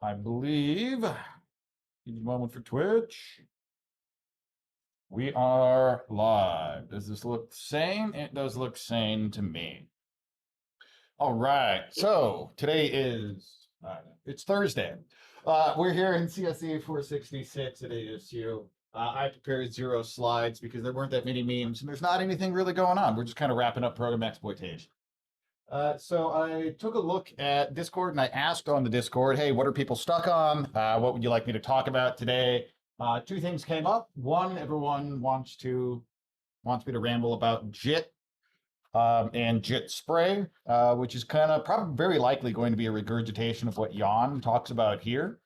I believe, give me a moment for Twitch. We are live. Does this look sane? It does look sane to me. All right. So today is, it's Thursday. We're here in CSE466 at ASU. I prepared 0 slides because there weren't that many memes and there's not anything really going on. We're just kind of wrapping up program exploitation. So I took a look at Discord and I asked on the Discord, hey, what are people stuck on? What would you like me to talk about today? 2 things came up. One, everyone wants me to ramble about JIT and JIT spray, which is kind of probably very likely going to be a regurgitation of what Jan talks about here.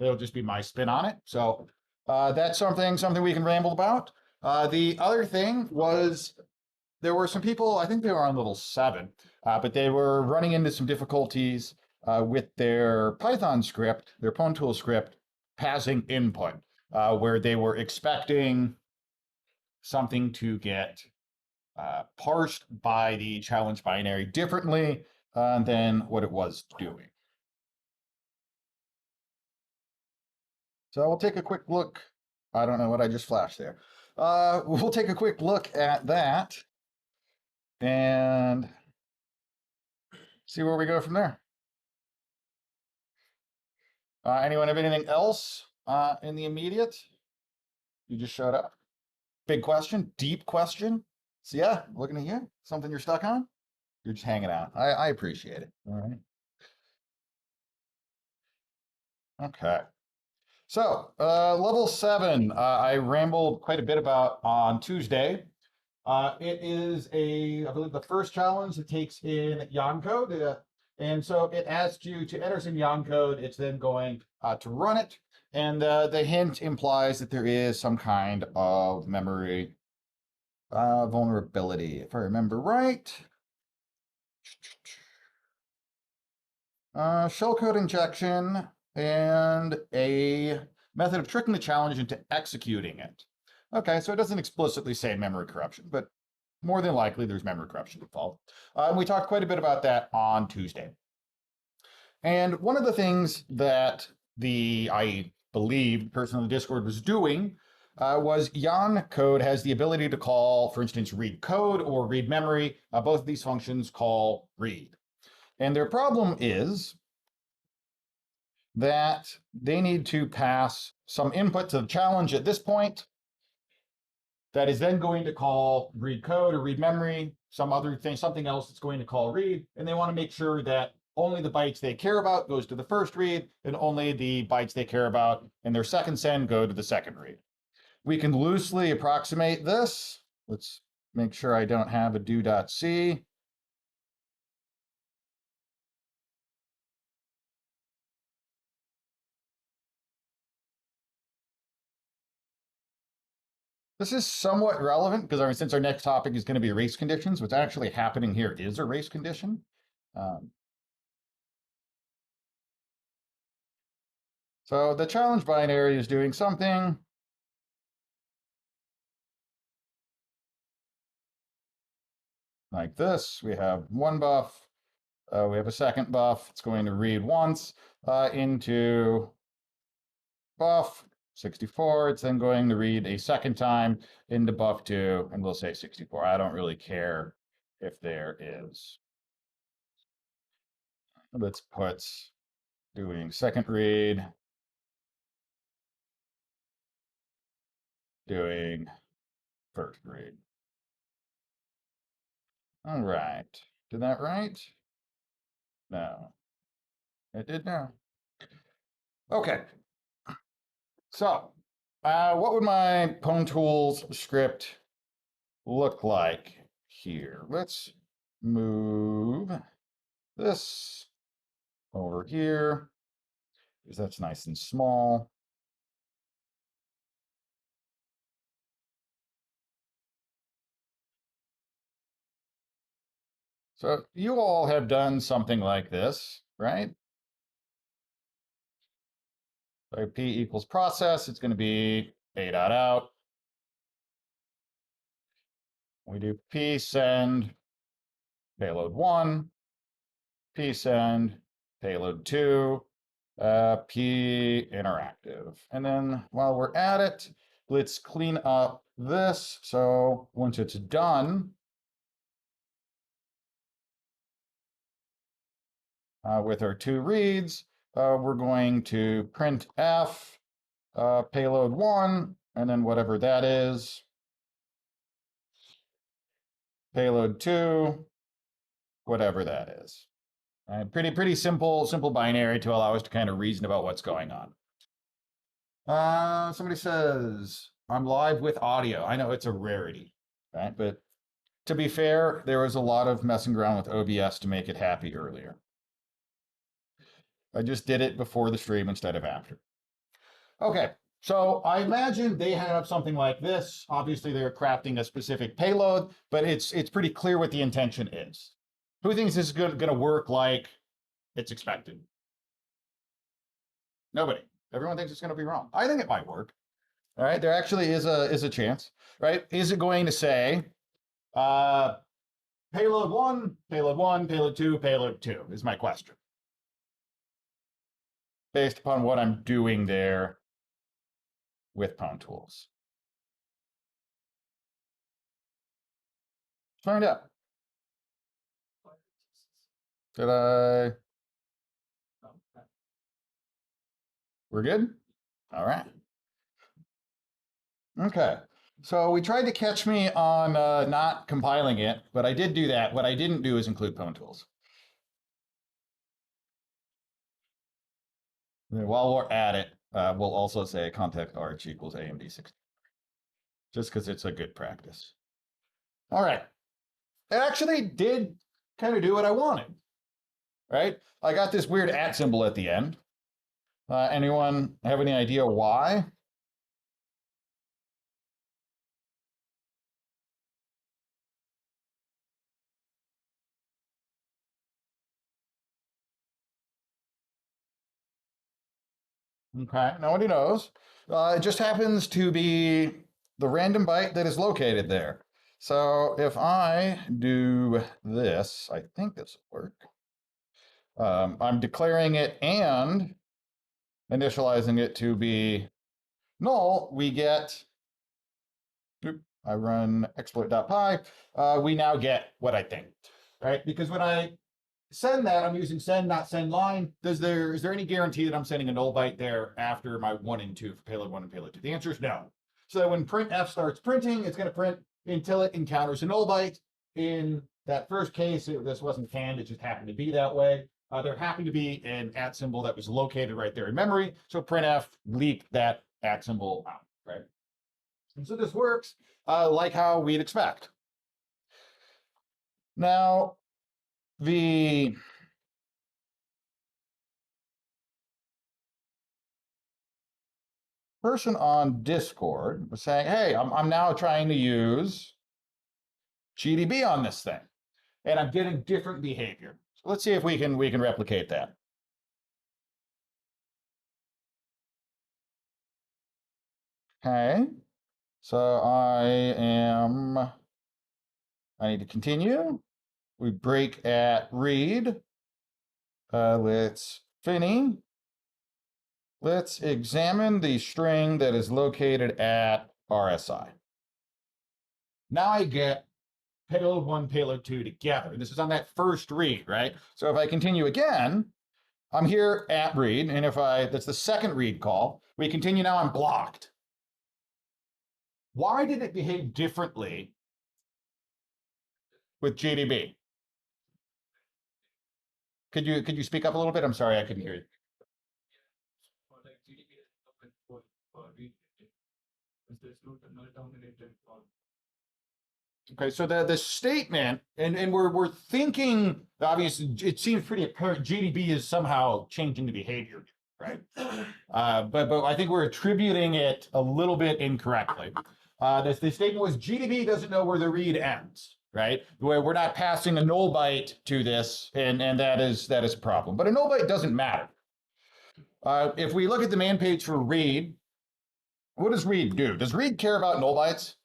It'll just be my spin on it. So that's something we can ramble about. The other thing was there were some people, I think they were on level 7, but they were running into some difficulties with their Python script, their Pwntools script, passing input, where they were expecting something to get parsed by the challenge binary differently than what it was doing. So we'll take a quick look. I don't know what I just flashed there. We'll take a quick look at that and see where we go from there. Anyone have anything else in the immediate? You just showed up. Big question, deep question. So yeah, looking at you. Something you're stuck on? You're just hanging out. I appreciate it. All right. Okay. So level 7, I rambled quite a bit about on Tuesday. It is I believe the first challenge that takes in Yan code. And so it asks you to enter some Yan code. It's then going to run it. And the hint implies that there is some kind of memory vulnerability, if I remember right. Shellcode injection and a method of tricking the challenge into executing it. Okay, so it doesn't explicitly say memory corruption, but more than likely there's memory corruption involved. And we talked quite a bit about that on Tuesday. And one of the things that I believe the person on the Discord was doing was Yan code has the ability to call, for instance, read code or read memory. Both of these functions call read. And their problem is that they need to pass some input to the challenge at this point that is then going to call read code or read memory, some other thing, something else that's going to call read, and they want to make sure that only the bytes they care about goes to the first read, and only the bytes they care about in their second send go to the second read. We can loosely approximate this. Let's make sure I don't have a do.c. This is somewhat relevant because since our next topic is going to be race conditions, what's actually happening here is a race condition. So the challenge binary is doing something like this. We have one buff. We have a second buff. It's going to read once into buff 64. It's then going to read a second time into buff 2, and we'll say 64. I don't really care if there is. Let's put doing second read, doing first read. All right. Did that right? No. It did now. Okay. So, what would my Pwntools script look like here? Let's move this over here, because that's nice and small. So you all have done something like this, right? So P equals process, it's going to be a.out. We do P send payload 1, P send payload 2, p interactive. And then while we're at it, let's clean up this. So once it's done, with our 2 reads, we're going to print f payload 1, and then whatever that is, payload 2, whatever that is. Pretty simple binary to allow us to kind of reason about what's going on. Somebody says, I'm live with audio. I know it's a rarity, right? But to be fair, there was a lot of messing around with OBS to make it happy earlier. I just did it before the stream instead of after. Okay, so I imagine they have something like this. Obviously, they're crafting a specific payload, but it's pretty clear what the intention is. Who thinks this is going to work like it's expected? Nobody. Everyone thinks it's going to be wrong. I think it might work. All right, there actually is a chance, right? Is it going to say payload 1, payload 2, payload 2 is my question. Based upon what I'm doing there with Pwntools. Find out. Did I? We're good? All right. Okay. So we tried to catch me on not compiling it, but I did do that. What I didn't do is include Pwntools. While we're at it, we'll also say context arch equals AMD60, just because it's a good practice. All right. It actually did kind of do what I wanted, right? I got this weird @ symbol at the end. Anyone have any idea why? Okay, nobody knows. It just happens to be the random byte that is located there. So if I do this, I think this will work. I'm declaring it and initializing it to be null. We get, I run exploit.py. We now get what I think, right? Because when I send that, I'm using send, not send line. Is there any guarantee that I'm sending a null byte there after my 1 and 2 for payload 1 and payload 2? The answer is no. So that when printf starts printing, it's going to print until it encounters a null byte. In that first case, this wasn't canned, it just happened to be that way. There happened to be an @ symbol that was located right there in memory, so printf leaked that @ symbol out, right? And so this works like how we'd expect. Now, the person on Discord was saying, hey, I'm now trying to use GDB on this thing, and I'm getting different behavior. So let's see if we can replicate that. Okay, so I need to continue. We break at read. Let's fini. Let's examine the string that is located at RSI. Now I get payload 1, payload 2 together. This is on that first read, right? So if I continue again, I'm here at read, and if that's the second read call, we continue now, I'm blocked. Why did it behave differently with GDB? Could you speak up a little bit? I'm sorry, I couldn't hear you. Okay, so the statement, and we're thinking, obviously, it seems pretty apparent GDB is somehow changing the behavior, right? But I think we're attributing it a little bit incorrectly. The statement was GDB doesn't know where the read ends, right? We're not passing a null byte to this, and that is a problem. But a null byte doesn't matter. If we look at the man page for read, what does read do? Does read care about null bytes?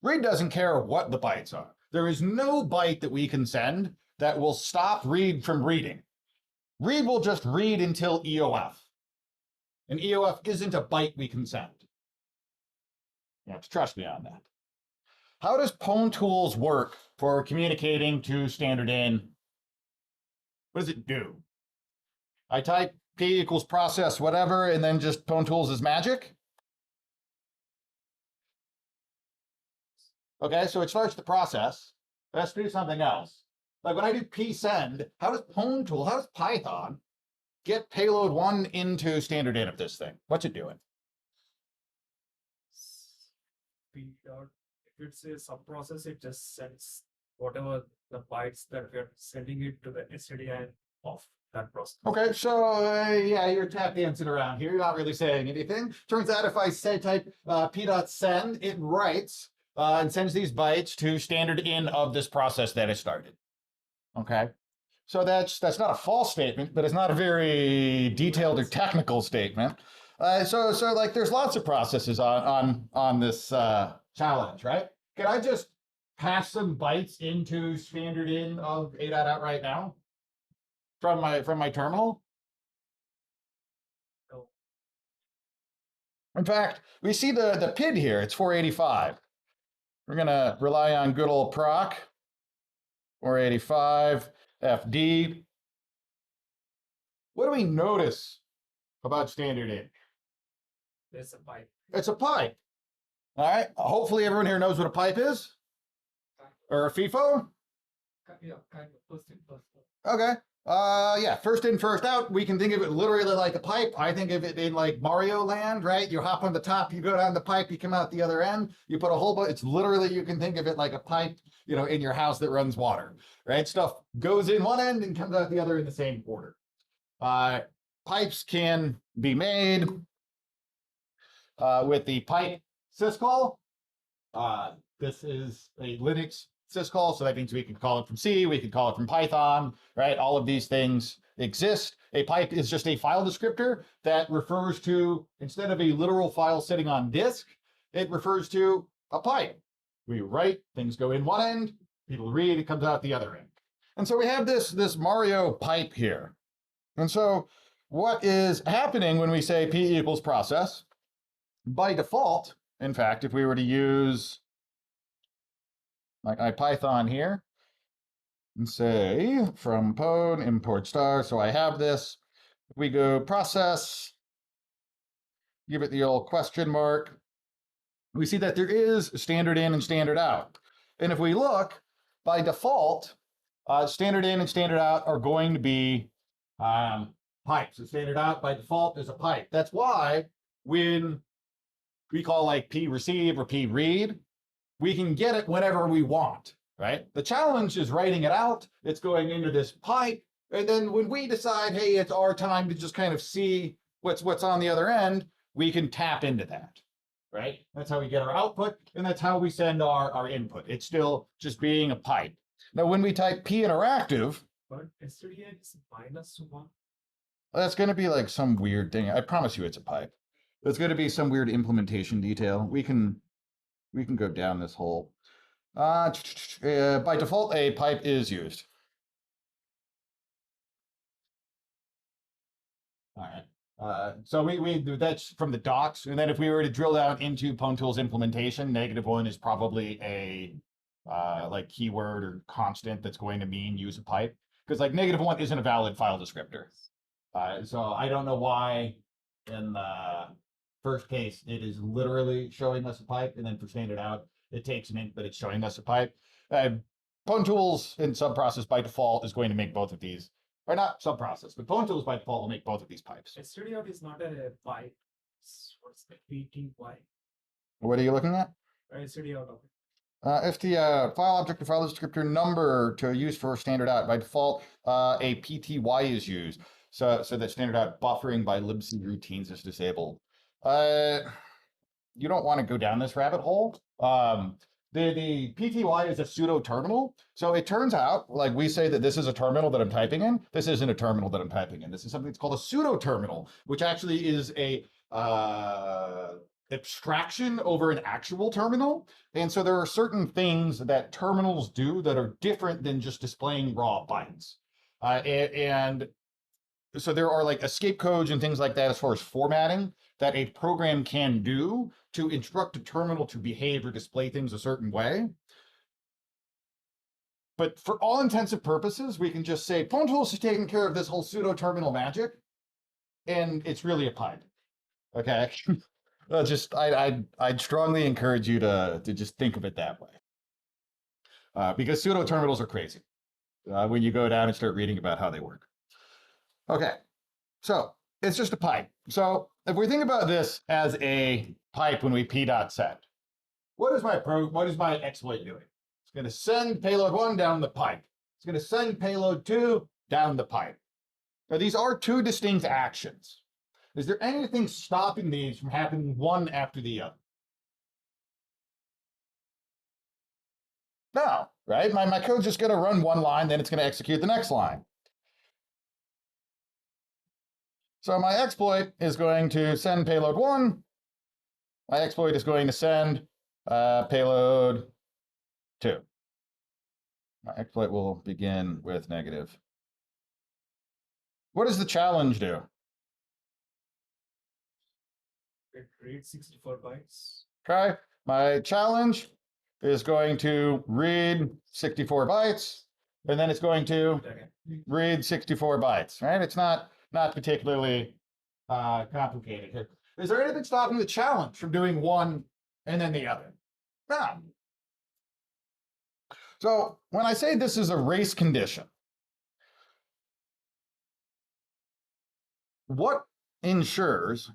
Read doesn't care what the bytes are. There is no byte that we can send that will stop read from reading. Read will just read until EOF. And EOF isn't a byte we can send. You have to trust me on that. How does Pwntools work for communicating to standard in? What does it do? I type P equals process whatever, and then just Pwntools is magic? Okay, so it starts the process. It has to do something else. Like when I do psend, how does Python get payload 1 into standard in of this thing? What's it doing? P dot, if it's a subprocess, it just sends whatever the bytes that we are sending it to the stdin of that process. Okay, so yeah, you're tap dancing around here. You're not really saying anything. Turns out if I say type p.send, it writes and sends these bytes to standard in of this process that it started. Okay, so that's not a false statement, but it's not a very detailed or technical statement. So like there's lots of processes on this challenge, right? Can I just pass some bytes into standard in of a.out right now from my terminal? No. In fact, we see the PID here. It's 485. We're gonna rely on good old proc 485 FD. What do we notice about standard in? There's a pipe. It's a pipe. All right. Hopefully everyone here knows what a pipe is. Or a FIFO. Yeah, kind of first in, first out. Okay. Yeah, first in, first out. We can think of it literally like a pipe. I think of it in like Mario Land, right? You hop on the top, you go down the pipe, you come out the other end. You put a whole bunch. It's literally, you can think of it like a pipe, you know, in your house that runs water, right? Stuff goes in one end and comes out the other in the same order. Pipes can be made with the pipe syscall. This is a Linux syscall, so that means we can call it from C, we can call it from Python, right? All of these things exist. A pipe is just a file descriptor that refers to, instead of a literal file sitting on disk, it refers to a pipe. We write, things go in one end, people read, it comes out the other end. And so we have this Mario pipe here. And so what is happening when we say P equals process? By default, in fact, if we were to use like IPython here and say from pwn import star, so I have this, we go process, give it the old question mark, we see that there is standard in and standard out. And if we look, by default, standard in and standard out are going to be pipes. So standard out by default is a pipe. That's why when we call like p receive or p read, we can get it whenever we want, right? The challenge is writing it out. It's going into this pipe. And then when we decide, hey, it's our time to just kind of see what's on the other end, we can tap into that, right? That's how we get our output, and that's how we send our input. It's still just being a pipe. Now, when we type P interactive, But stdin is -1. that's going to be like some weird thing. I promise you it's a pipe. There's going to be some weird implementation detail. We can go down this hole. By default, a pipe is used. All right. So we that's from the docs. And then if we were to drill down into Pwntools implementation, -1 is probably a like keyword or constant that's going to mean use a pipe. Because like -1 isn't a valid file descriptor. So I don't know why in the first case, it is literally showing us a pipe, and then for standard out, it takes an int, but it's showing us a pipe. Pwntools in subprocess by default is going to make both of these, or not subprocess, but Pwntools by default will make both of these pipes. stdout is not a pipe. What's the pty? What are you looking at? Stdout of it. If the file object or file descriptor number to use for standard out, by default, a pty is used, so that standard out buffering by libc routines is disabled. You don't want to go down this rabbit hole. The pty is a pseudo terminal. So it turns out, like we say that this is a terminal that I'm typing in. This isn't a terminal that I'm typing in. This is something that's called a pseudo terminal, which actually is a abstraction over an actual terminal. And so there are certain things that terminals do that are different than just displaying raw bytes. And so there are like escape codes and things like that as far as formatting that a program can do to instruct a terminal to behave or display things a certain way. But for all intents and purposes, we can just say Pwntools is taking care of this whole pseudo terminal magic, and it's really a pipe. Okay. I'd strongly encourage you to just think of it that way, because pseudo terminals are crazy when you go down and start reading about how they work. Okay, so it's just a pipe. So if we think about this as a pipe when we p.send, what is my exploit doing? It's going to send payload 1 down the pipe. It's going to send payload 2 down the pipe. Now these are two distinct actions. Is there anything stopping these from happening one after the other? No, right? My code's just going to run one line, then it's going to execute the next line. So my exploit is going to send payload 1. My exploit is going to send payload 2. My exploit will begin with negative. What does the challenge do? It reads 64 bytes. Okay, my challenge is going to read 64 bytes, and then it's going to read 64 bytes, right? It's not particularly complicated here. Is there anything stopping the challenge from doing one and then the other? No. So when I say this is a race condition, what ensures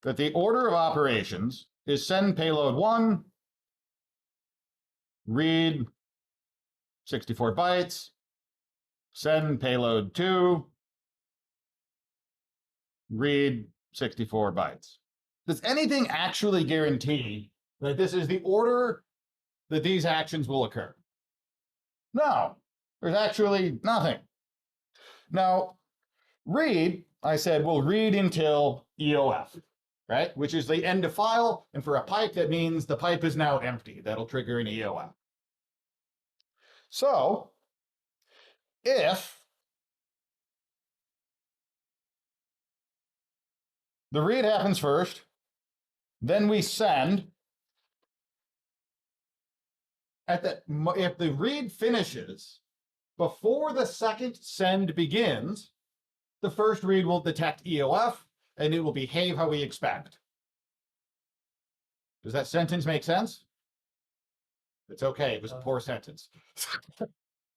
that the order of operations is send payload 1, read 64 bytes, send payload 2, read 64 bytes. Does anything actually guarantee that this is the order that these actions will occur? No, there's actually nothing. Now, read, I said, will read until EOF, right? Which is the end of file. And for a pipe, that means the pipe is now empty. That'll trigger an EOF. So if the read happens first, then we send. If the read finishes before the second send begins, the first read will detect EOF and it will behave how we expect. Does that sentence make sense? It's okay. It was a poor sentence.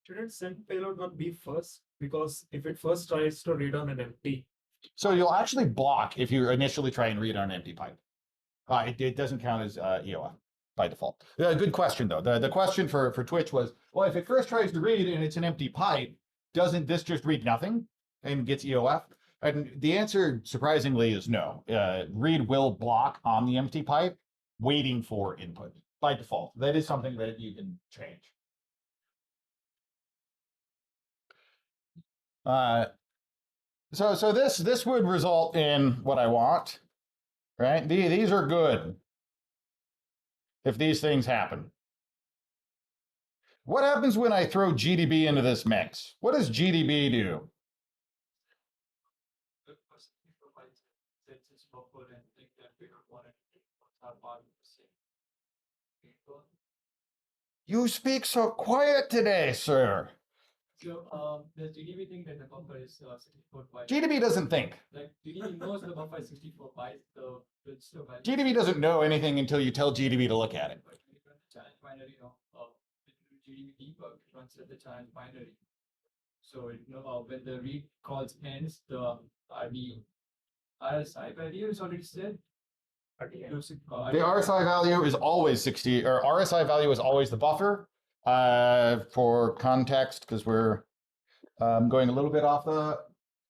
Shouldn't send payload 1 be first? Because if it first tries to read on an empty. So you'll actually block if you initially try and read on an empty pipe. It doesn't count as EOF by default. Good question, though. The question for Twitch was, well, if it first tries to read and it's an empty pipe, doesn't this just read nothing and gets EOF? And the answer, surprisingly, is no. Read will block on the empty pipe, waiting for input by default. That is something that you can change. So this would result in what I want, right? These are good if these things happen. What happens when I throw GDB into this mix? What does GDB do? You speak so quiet today, sir. So the GDB thing that the buffer is 64 bytes. GDB doesn't think. Like GDB knows the buffer is 64 bytes. The register value. GDB doesn't know anything until you tell GDB to look at it. But when you run the challenge binary, GDB debug runs at the challenge binary. So when the read calls ends, the RSI value is already set. The RSI value is always 60, or RSI value is always the buffer. For context, because we're going a little bit off the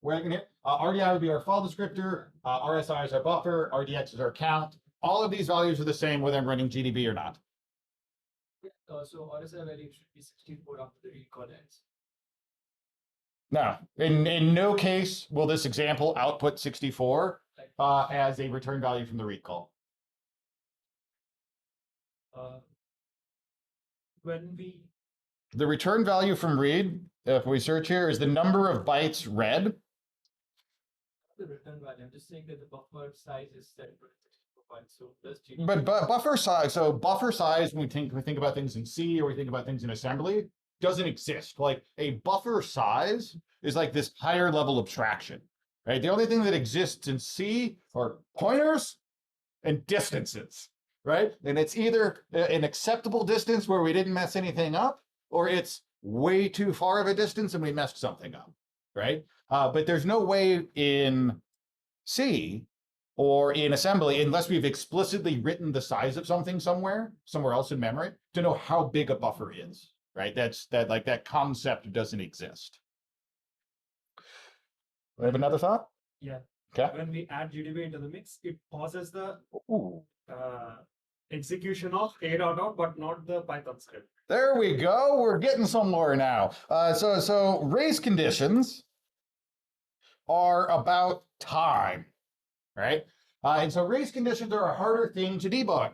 wagon here. RDI would be our file descriptor, RSI is our buffer, RDX is our count. All of these values are the same whether I'm running GDB or not. So RSI value should be 64 after the read call ends. No, in no case will this example output 64 as a return value from the read call. The return value from read, if we search here, is the number of bytes read the return value. I'm just saying that the buffer size is set for profile. So does GDB. But buffer size. So buffer size, when we think about things in C or we think about things in assembly, doesn't exist. Like a buffer size is like this higher level abstraction, right? The only thing that exists in C are pointers and distances, right? And it's either an acceptable distance where we didn't mess anything up, or it's way too far of a distance and we messed something up, right? But there's no way in C or in assembly, unless we've explicitly written the size of something somewhere else in memory, to know how big a buffer is, right? That concept doesn't exist. We have another thought? Yeah. Okay. When we add GDB into the mix, it pauses the execution of a.out, but not the Python script. There we go. We're getting somewhere now. So race conditions are about time, right? And so race conditions are a harder thing to debug,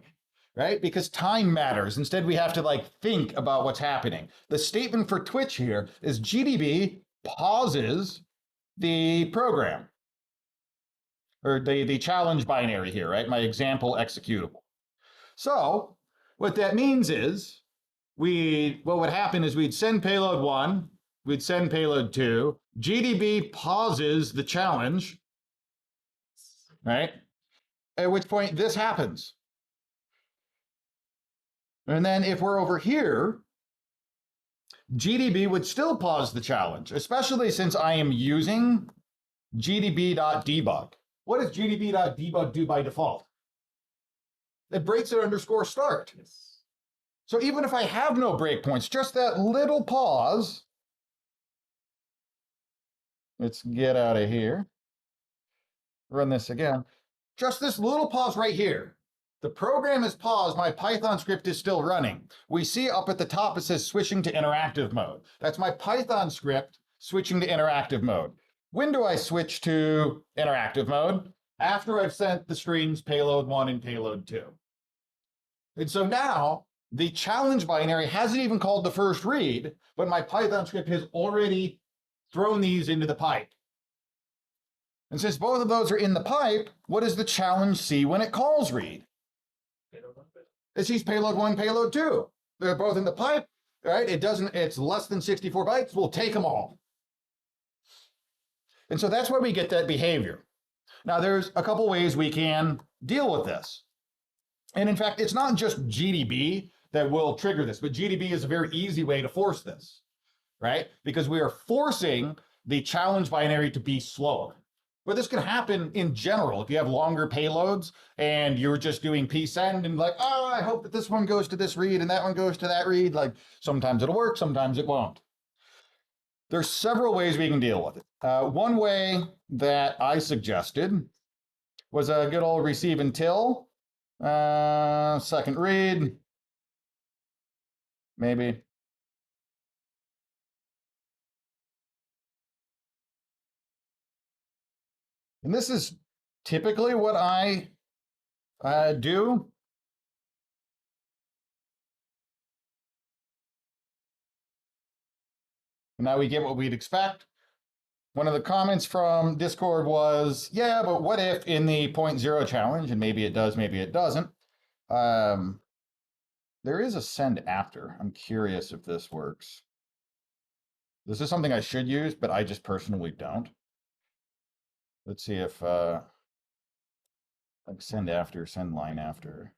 right? Because time matters. Instead, we have to like think about what's happening. The statement for Twitch here is GDB pauses the program, or the challenge binary here, right? My example executable. So what that means is what would happen is we'd send payload 1, we'd send payload 2, GDB pauses the challenge, right? At which point this happens. And then if we're over here, GDB would still pause the challenge, especially since I am using gdb.debug. What does gdb.debug do by default? It breaks at _start. Yes. So even if I have no breakpoints, just that little pause. Let's get out of here. Run this again. Just this little pause right here. The program is paused. My Python script is still running. We see up at the top, it says switching to interactive mode. That's my Python script switching to interactive mode. When do I switch to interactive mode? After I've sent the strings payload 1 and payload 2. And so now the challenge binary hasn't even called the first read, but my Python script has already thrown these into the pipe. And since both of those are in the pipe, what does the challenge see when it calls read? It sees payload 1, payload 2. They're both in the pipe, right? It's less than 64 bytes. We'll take them all. And so that's where we get that behavior. Now, there's a couple ways we can deal with this. And in fact, it's not just GDB that will trigger this, but GDB is a very easy way to force this, right? Because we are forcing the challenge binary to be slower. But this can happen in general. If you have longer payloads and you're just doing psend and like, oh, I hope that this one goes to this read and that one goes to that read. Like sometimes it'll work, sometimes it won't. There's several ways we can deal with it. One way that I suggested was a good old receive until second read, maybe. And this is typically what I do. And now we get what we'd expect. One of the comments from Discord was, yeah, but what if in the 0.0 challenge, and maybe it does, maybe it doesn't, there is a send after. I'm curious if this works. This is something I should use, but I just personally don't. Let's see if like send after, send line after.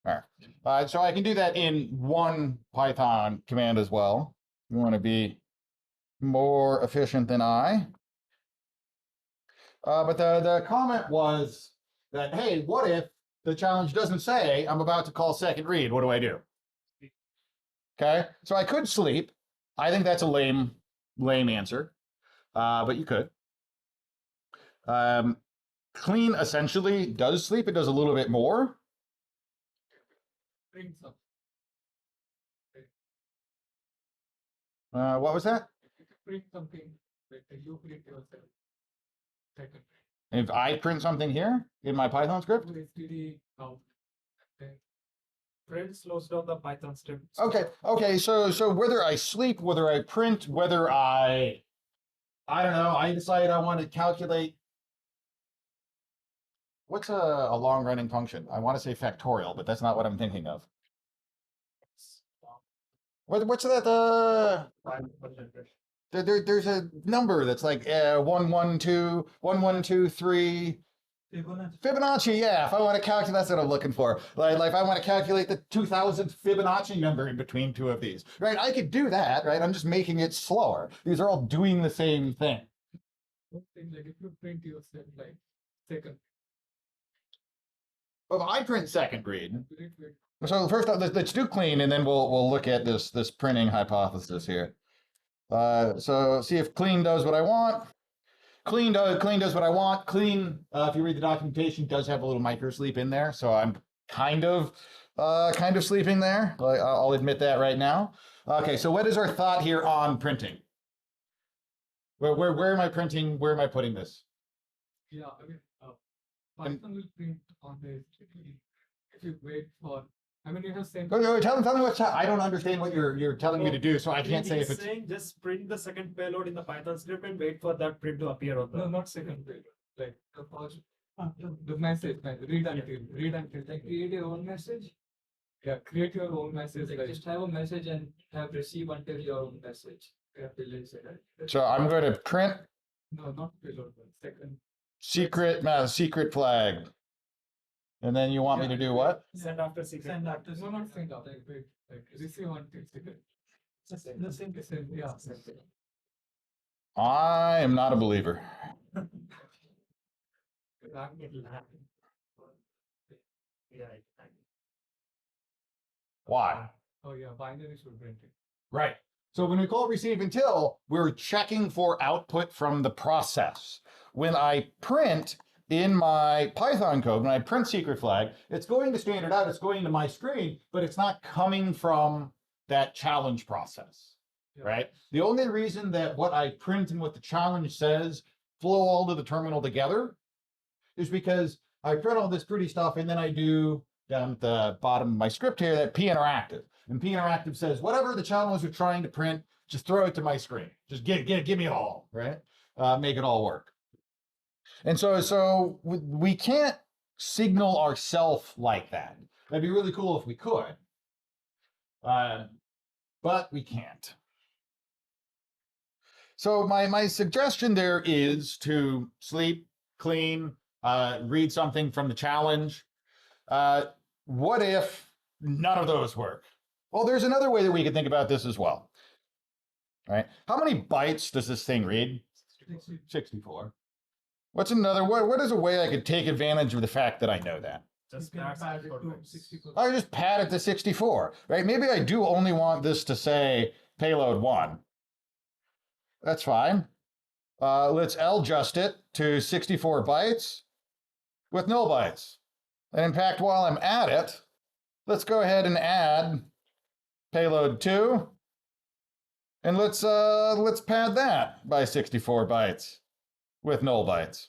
All right. So I can do that in one Python command as well. You want to be more efficient than I. But the comment was that, hey, what if the challenge doesn't say I'm about to call second read? What do I do? Okay, so I could sleep. I think that's a lame answer, but you could. Clean essentially does sleep. It does a little bit more. What was that? Print something that you print yourself. If I print something here in my Python script, print slows down the Python script. Okay. So whether I sleep, whether I print, whether I don't know, I decide I want to calculate. What's a long running function? I want to say factorial, but that's not what I'm thinking of. What's that? There's a number that's like 112, 1123. Fibonacci, yeah. If I want to calculate, that's what I'm looking for. Like if I want to calculate the 2000th Fibonacci number in between two of these, right? I could do that, right? I'm just making it slower. These are all doing the same thing. Like if you print yourself like second. Well, if I print second read. So first, let's do clean, and then we'll look at this printing hypothesis here. So see if clean does what I want. Clean does what I want. Clean, if you read the documentation, does have a little micro sleep in there, so I'm kind of sleeping there. I'll admit that right now. Okay, so what is our thought here on printing? Where am I printing? Where am I putting this? Yeah, I mean, Python will print on the if you wait for. I mean, you have same. Tell me what's. I don't understand what you're telling me to do, so I can't say if it's saying just print the second payload in the Python script and wait for that print to appear on the. No, not second payload. Like the first, the message, like read until, like create your own message. Yeah, create your own message. Like just have a message and have receive until your own message. So I'm going to print. No, not payload. Second. Secret flag. And then you want me to do what? Send after secret. Send after. No, not send after. Like receive until secret. The same. Yeah. I am not a believer. Why? Oh yeah, binary should print it. Right. So when we call receive until, we're checking for output from the process. When I print in my Python code, when I print secret flag, it's going to standard out, it's going to my screen, but it's not coming from that challenge process, right? The only reason that what I print and what the challenge says flow all to the terminal together is because I print all this pretty stuff and then I do down at the bottom of my script here that pinteractive. And pinteractive says, whatever the challenge are trying to print, just throw it to my screen. Just give me it all, right? Make it all work. And so we can't signal ourselves like that. That'd be really cool if we could, but we can't. So my suggestion there is to sleep, clean, read something from the challenge. What if none of those work? Well, there's another way that we can think about this as well. All right? How many bytes does this thing read? 64. What's another way? What is a way I could take advantage of the fact that I know that? Just pad it to 64. I just pad it to 64, right? Maybe I do only want this to say payload 1. That's fine. Let's adjust it to 64 bytes with null bytes. And in fact, while I'm at it, let's go ahead and add payload 2. And let's pad that by 64 bytes with null bytes.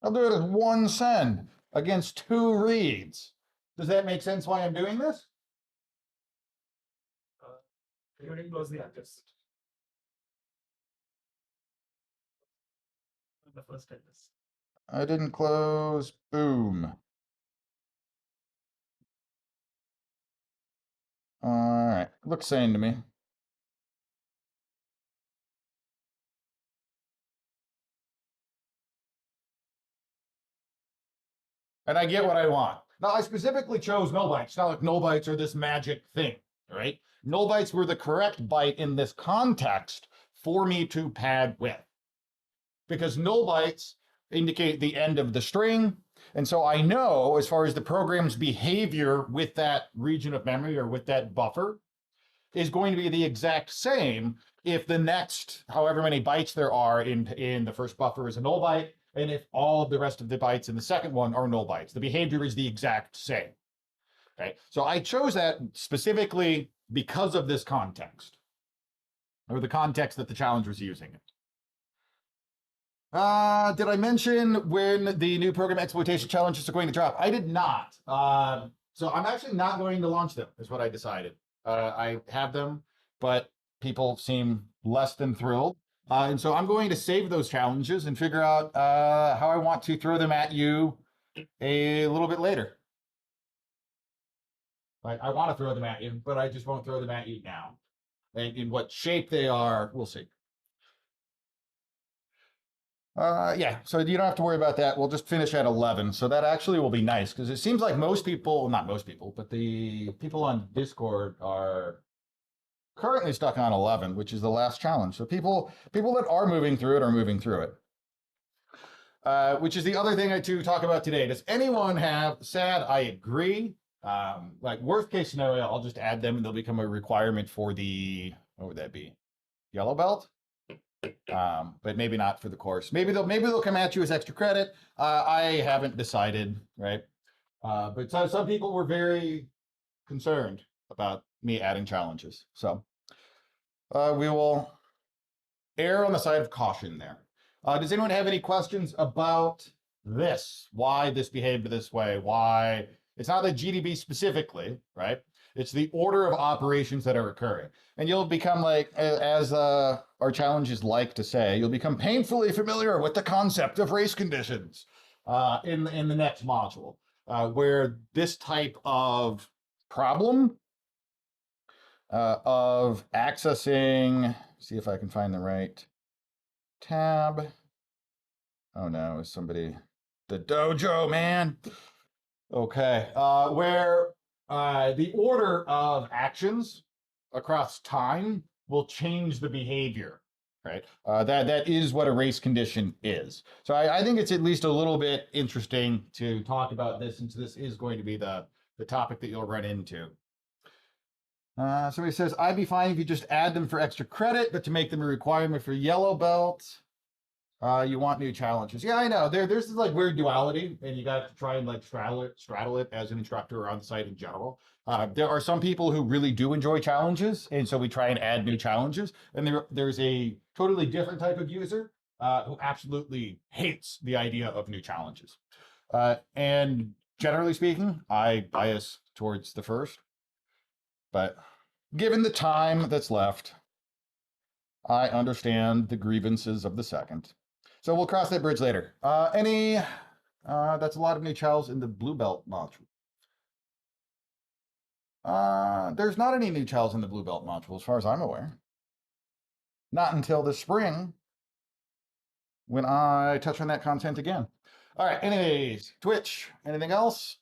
I'll do it as one send against 2 reads. Does that make sense why I'm doing this? You didn't close the address. The first address. I didn't close. Boom. All right. Looks sane to me. And I get what I want. Now, I specifically chose null bytes. It's not like null bytes are this magic thing, right? Null bytes were the correct byte in this context for me to pad with. Because null bytes indicate the end of the string. And so I know, as far as the program's behavior with that region of memory or with that buffer, is going to be the exact same if the next, however many bytes there are in the first buffer is a null byte, and if all of the rest of the bytes in the second one are null bytes. The behavior is the exact same, right? So I chose that specifically because of this context, or the context that the challenge was using it. Did I mention when the new program exploitation challenges are going to drop? I did not. So I'm actually not going to launch them, is what I decided. I have them, but people seem less than thrilled. And so I'm going to save those challenges and figure out how I want to throw them at you a little bit later. I want to throw them at you, but I just won't throw them at you now. And in what shape they are, we'll see. Yeah, so you don't have to worry about that. We'll just finish at 11. So that actually will be nice because it seems like most people, not most people, but the people on Discord are currently stuck on 11, which is the last challenge. So people that are moving through it are moving through it. Which is the other thing to talk about today. Does anyone have sad? I agree. Like worst case scenario, I'll just add them and they'll become a requirement for the, what would that be? Yellow belt? But maybe not for the course. Maybe they'll come at you as extra credit. I haven't decided, right? But some people were very concerned about me adding challenges. So we will err on the side of caution there. Does anyone have any questions about this? Why this behaved this way? Why? It's not the GDB specifically, right? It's the order of operations that are occurring. And you'll become like, as our challenges like to say, you'll become painfully familiar with the concept of race conditions in the next module, where this type of problem of accessing, see if I can find the right tab. Oh no, is somebody, the dojo, man. Okay, where the order of actions across time will change the behavior, right? That is what a race condition is. So I think it's at least a little bit interesting to talk about this, since this is going to be the topic that you'll run into. Somebody says, I'd be fine if you just add them for extra credit, but to make them a requirement for yellow belt, you want new challenges. Yeah, I know. There's this like weird duality, and you got to try and like straddle it as an instructor or on the site in general. There are some people who really do enjoy challenges, and so we try and add new challenges. And there's a totally different type of user who absolutely hates the idea of new challenges. And generally speaking, I bias towards the first. But given the time that's left, I understand the grievances of the second. So we'll cross that bridge later. That's a lot of new challenges in the blue belt module. There's not any new challenges in the blue belt module as far as I'm aware. Not until the spring when I touch on that content again. All right, anyways, Twitch, anything else?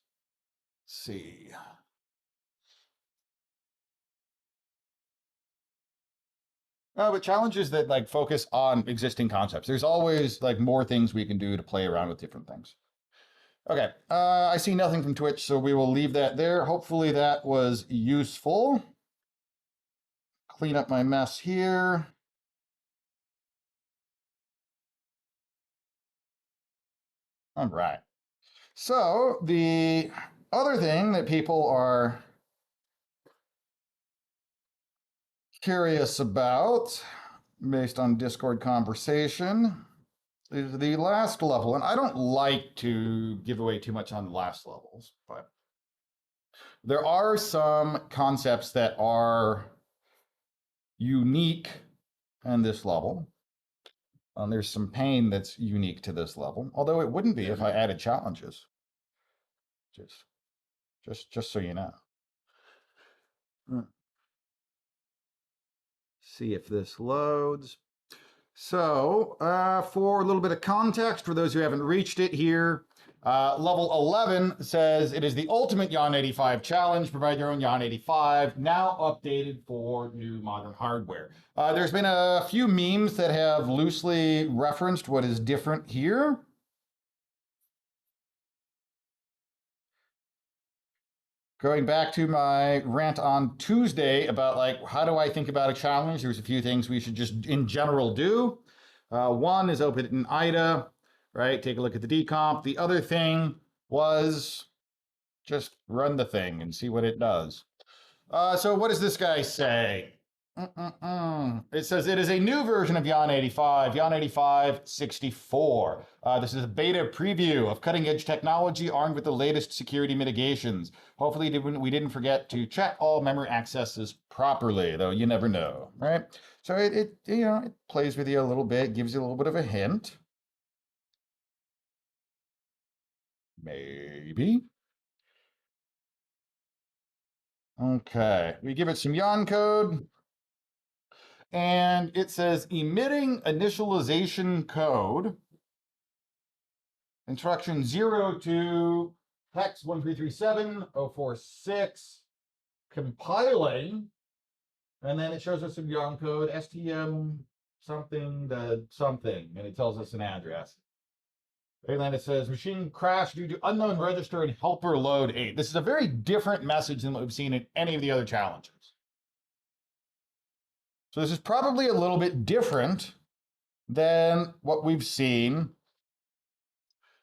Let's see. But challenges that like focus on existing concepts. There's always like more things we can do to play around with different things. Okay, I see nothing from Twitch, so we will leave that there. Hopefully that was useful. Clean up my mess here. All right. So the other thing that people are curious about, based on Discord conversation, is the last level. And I don't like to give away too much on the last levels, but there are some concepts that are unique in this level. There's some pain that's unique to this level, although it wouldn't be if I added challenges. Just so you know. See if this loads. So for a little bit of context, for those who haven't reached it here, level 11 says it is the ultimate Yon 85 challenge. Provide your own Yon 85, now updated for new modern hardware. There's been a few memes that have loosely referenced what is different here. Going back to my rant on Tuesday about like, how do I think about a challenge? There's a few things we should just in general do. One is open an IDA, right? Take a look at the decomp. The other thing was just run the thing and see what it does. So what does this guy say? It says it is a new version of Yon 85, Yon 8564. This is a beta preview of cutting-edge technology armed with the latest security mitigations. Hopefully we didn't forget to check all memory accesses properly, though you never know, right? So it plays with you a little bit, gives you a little bit of a hint. Maybe. Okay, we give it some Yon code. And it says emitting initialization code, instruction 02, hex 1337046, compiling, and then it shows us some Yon code, STM something to something, and it tells us an address. And then it says machine crash due to unknown register and helper load 8. This is a very different message than what we've seen in any of the other challenges. So this is probably a little bit different than what we've seen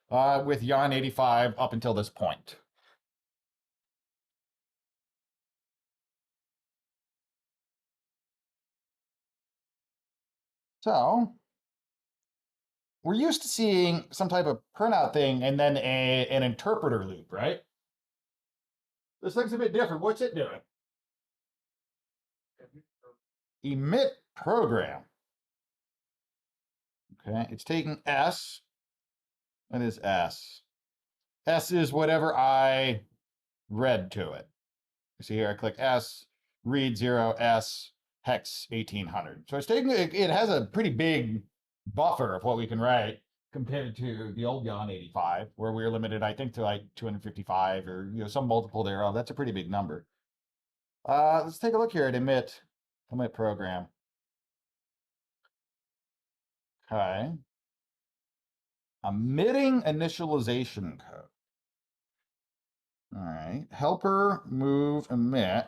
with Yon 85 up until this point. So we're used to seeing some type of printout thing and then an interpreter loop, right? This thing's a bit different. What's it doing? Emit program. Okay, it's taking S. What is S? S is whatever I read to it. You see here, I click S, read 0, S, hex 1800. So it's taking, it has a pretty big buffer of what we can write compared to the old Yon 85, where we were limited, I think, to like 255 or some multiple thereof. That's a pretty big number. Let's take a look here at emit program. Okay. Emitting initialization code. All right. Helper move emit.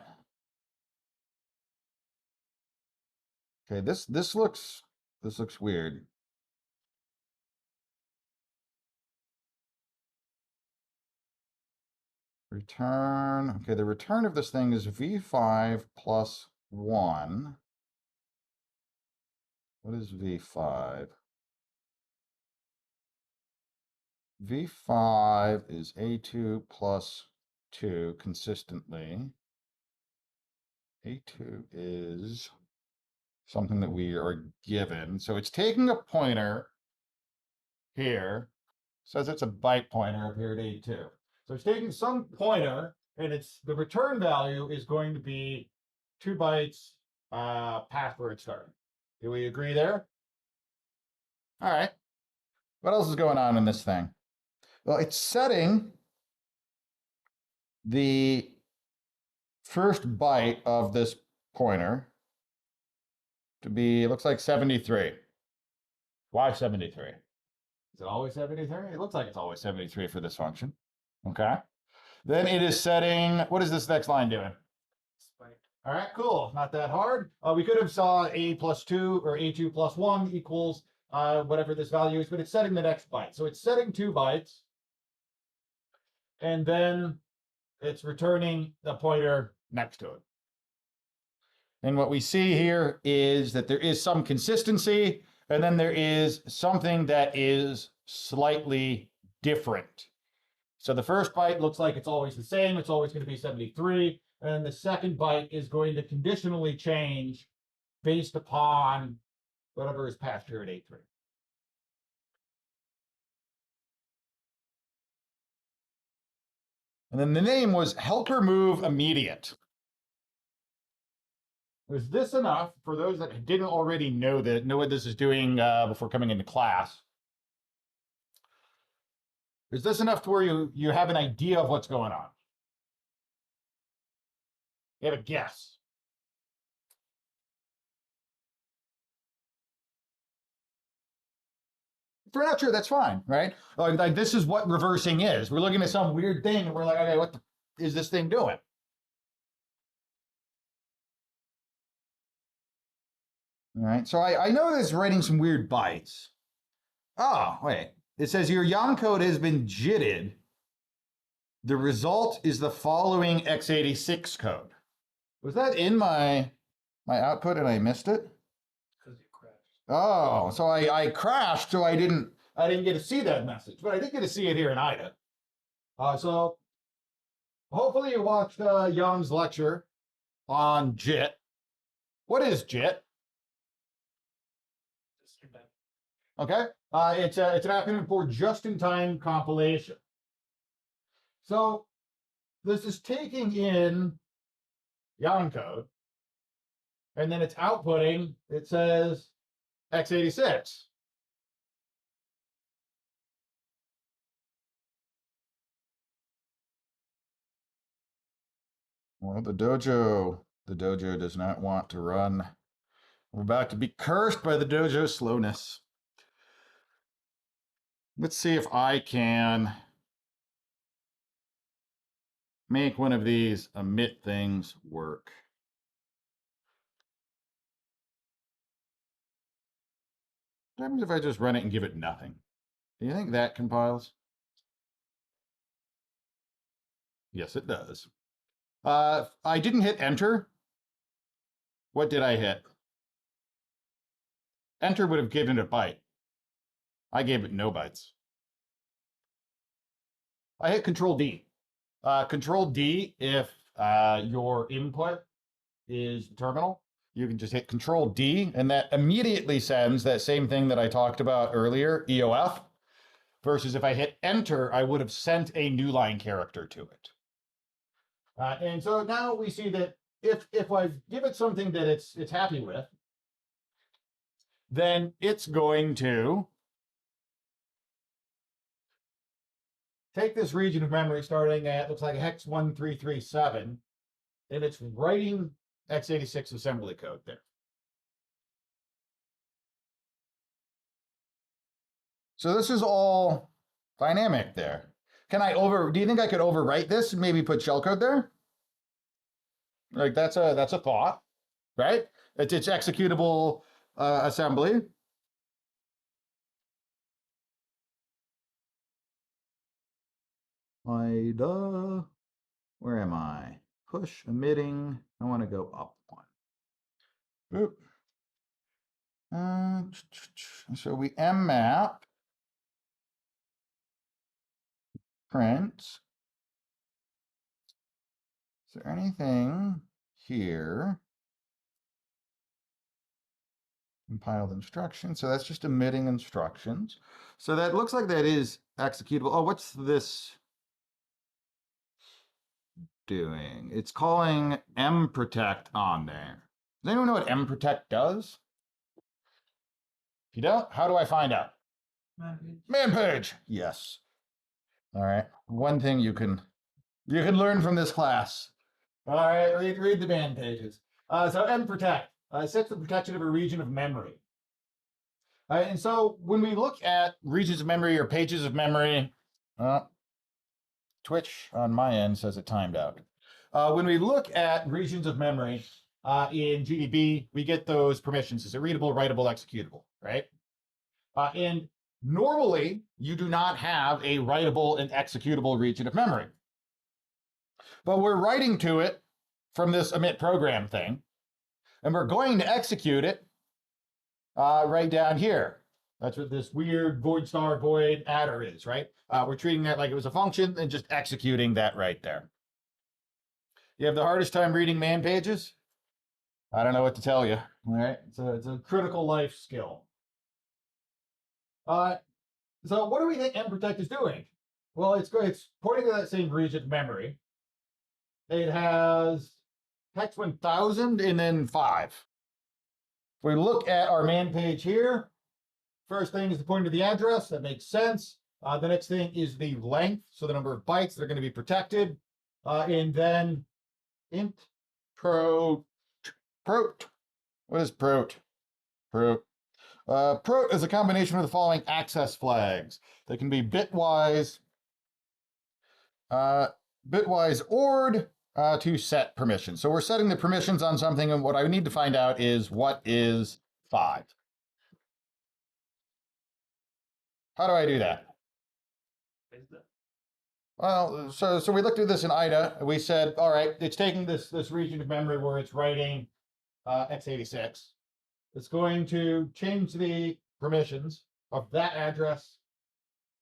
Okay, this looks weird. Return. Okay, the return of this thing is v5 plus 1. What is v5? v5 is a2 plus 2 consistently. a2 is something that we are given. So it's taking a pointer here, says it's a byte pointer up here at a2. So it's taking some pointer, and the return value is going to be 2 bytes past where it started. Do we agree there? All right. What else is going on in this thing? Well, it's setting the first byte of this pointer to be, it looks like 73. Why 73? Is it always 73? It looks like it's always 73 for this function. Okay. Then it is setting, what is this next line doing? All right, cool. Not that hard. We could have saw a plus 2 or a2 plus 1 equals whatever this value is, but it's setting the next byte. So it's setting 2 bytes. And then it's returning the pointer next to it. And what we see here is that there is some consistency, and then there is something that is slightly different. So the first byte looks like it's always the same. It's always going to be 73. And the second byte is going to conditionally change based upon whatever is passed here at A3. And then the name was helper move immediate. Was this enough for those that didn't already know what this is doing before coming into class? Is this enough to where you have an idea of what's going on? You have a guess. If we're not sure, that's fine, right? Like this is what reversing is. We're looking at some weird thing and we're like, okay, what is this thing doing? All right, so I know this is writing some weird bytes. Oh, wait. It says your Yon code has been JITted. The result is the following x86 code. Was that in my my output and I missed it? Because you crashed. Oh, so I crashed, so I didn't get to see that message, but I did get to see it here in IDA. So hopefully you watched Jan's lecture on JIT. What is JIT? Okay, it's an acronym for just-in-time compilation. So this is taking in Jan code, and then it's outputting. It says x86. Well, the dojo does not want to run. We're about to be cursed by the dojo slowness. Let's see if I can make one of these emit things work. What happens if I just run it and give it nothing? Do you think that compiles? Yes, it does. I didn't hit enter. What did I hit? Enter would have given it a byte. I gave it no bytes. I hit Control D. Control D if your input is terminal. You can just hit Control D, and that immediately sends that same thing that I talked about earlier, EOF, versus if I hit enter, I would have sent a new line character to it. And so now we see that if I give it something that it's happy with, then it's going to take this region of memory starting at, looks like hex 1337, and it's writing x86 assembly code there. So this is all dynamic there. Do you think I could overwrite this and maybe put shellcode there? Like that's a thought, right? It's executable assembly. IDA, where am I? Push emitting. I want to go up one. Oop. So we mmap print. Is there anything here? Compiled instructions. So that's just emitting instructions. So that looks like that is executable. Oh, what's this doing? It's calling mprotect on there. Does anyone know what mprotect does? If you don't, how do I find out? Man page. Yes. All right. One thing you can learn from this class. All right, read the man pages. So mprotect sets the protection of a region of memory. And so when we look at regions of memory or pages of memory, Twitch on my end says it timed out. When we look at regions of memory in GDB, we get those permissions. Is it readable, writable, executable, right? And normally, you do not have a writable and executable region of memory. But we're writing to it from this emit program thing, and we're going to execute it right down here. That's what this weird void star void adder is, right? We're treating that like it was a function and just executing that right there. You have the hardest time reading man pages? I don't know what to tell you. All right, it's a critical life skill. So what do we think mprotect is doing? Well, it's pointing to that same region of memory. It has hex 1000 and then 5. If we look at our man page here, first thing is to point to the address. That makes sense. The next thing is the length, so the number of bytes that are going to be protected. And then int prot. What is prot? Prot is a combination of the following access flags. They can be bitwise ORed to set permissions. So we're setting the permissions on something, and what I need to find out is what is 5. How do I do that? Well, so we looked at this in IDA. We said, all right, it's taking this region of memory where it's writing x86. It's going to change the permissions of that address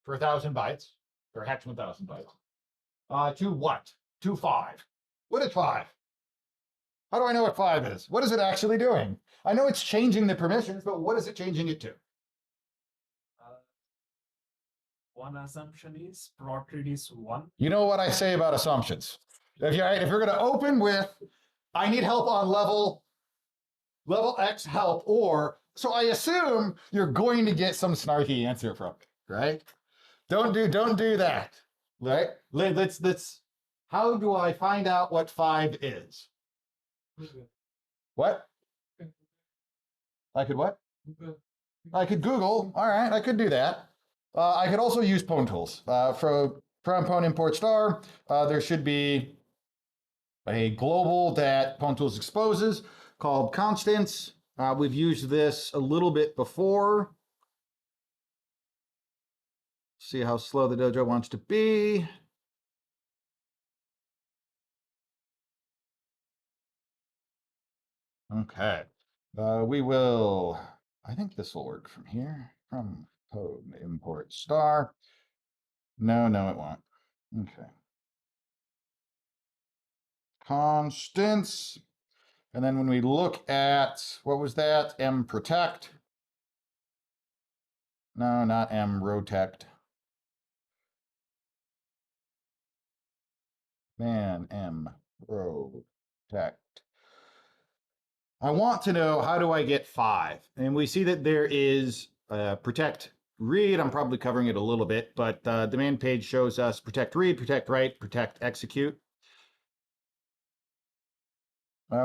for 1,000 bytes, or hex 1,000 bytes, to what? To 5. What is 5? How do I know what 5 is? What is it actually doing? I know it's changing the permissions, but what is it changing it to? One assumption is prot read is 1. You know what I say about assumptions. If you're going to open with, I need help on level X help, or so I assume you're going to get some snarky answer from it, right? Don't do that, right? Let's. How do I find out what 5 is? What? I could what? I could Google. All right, I could do that. I could also use Pwntools. From pwn import star, there should be a global that Pwntools exposes called constants. We've used this a little bit before. See how slow the dojo wants to be. Okay. We will, I think this will work from here. From pwn import star. No, it won't. Okay. Constants. And then when we look at, what was that? mprotect. No, not mprotect. Man, mprotect. I want to know, how do I get 5? And we see that there is protect read. I'm probably covering it a little bit, but the main page shows us protect read, protect write, protect execute.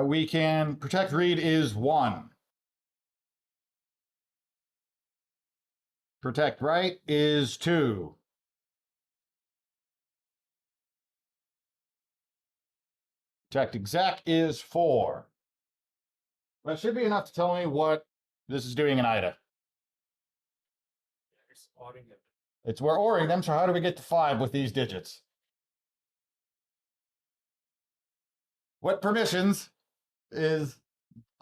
We can protect read is 1. Protect write is 2. Protect exec is 4. That should be enough to tell me what this is doing in IDA. It's ORing it. We're ORing them, so how do we get to 5 with these digits? What permissions is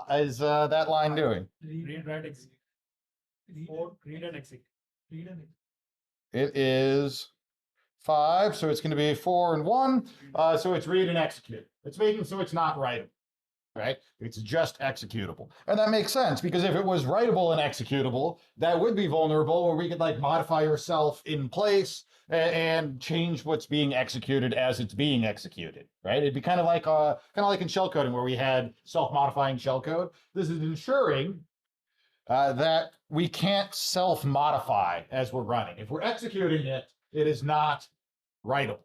that line doing? Read, write, execute. 4, read and execute. It is 5, so it's going to be 4 and 1. So it's read and execute. It's making so it's not writable, right? It's just executable. And that makes sense, because if it was writable and executable, that would be vulnerable, where we could like modify yourself in place and change what's being executed as it's being executed, right? It'd be kind of like in shellcoding, where we had self-modifying shellcode. This is ensuring that we can't self-modify as we're running. If we're executing it, it is not writable.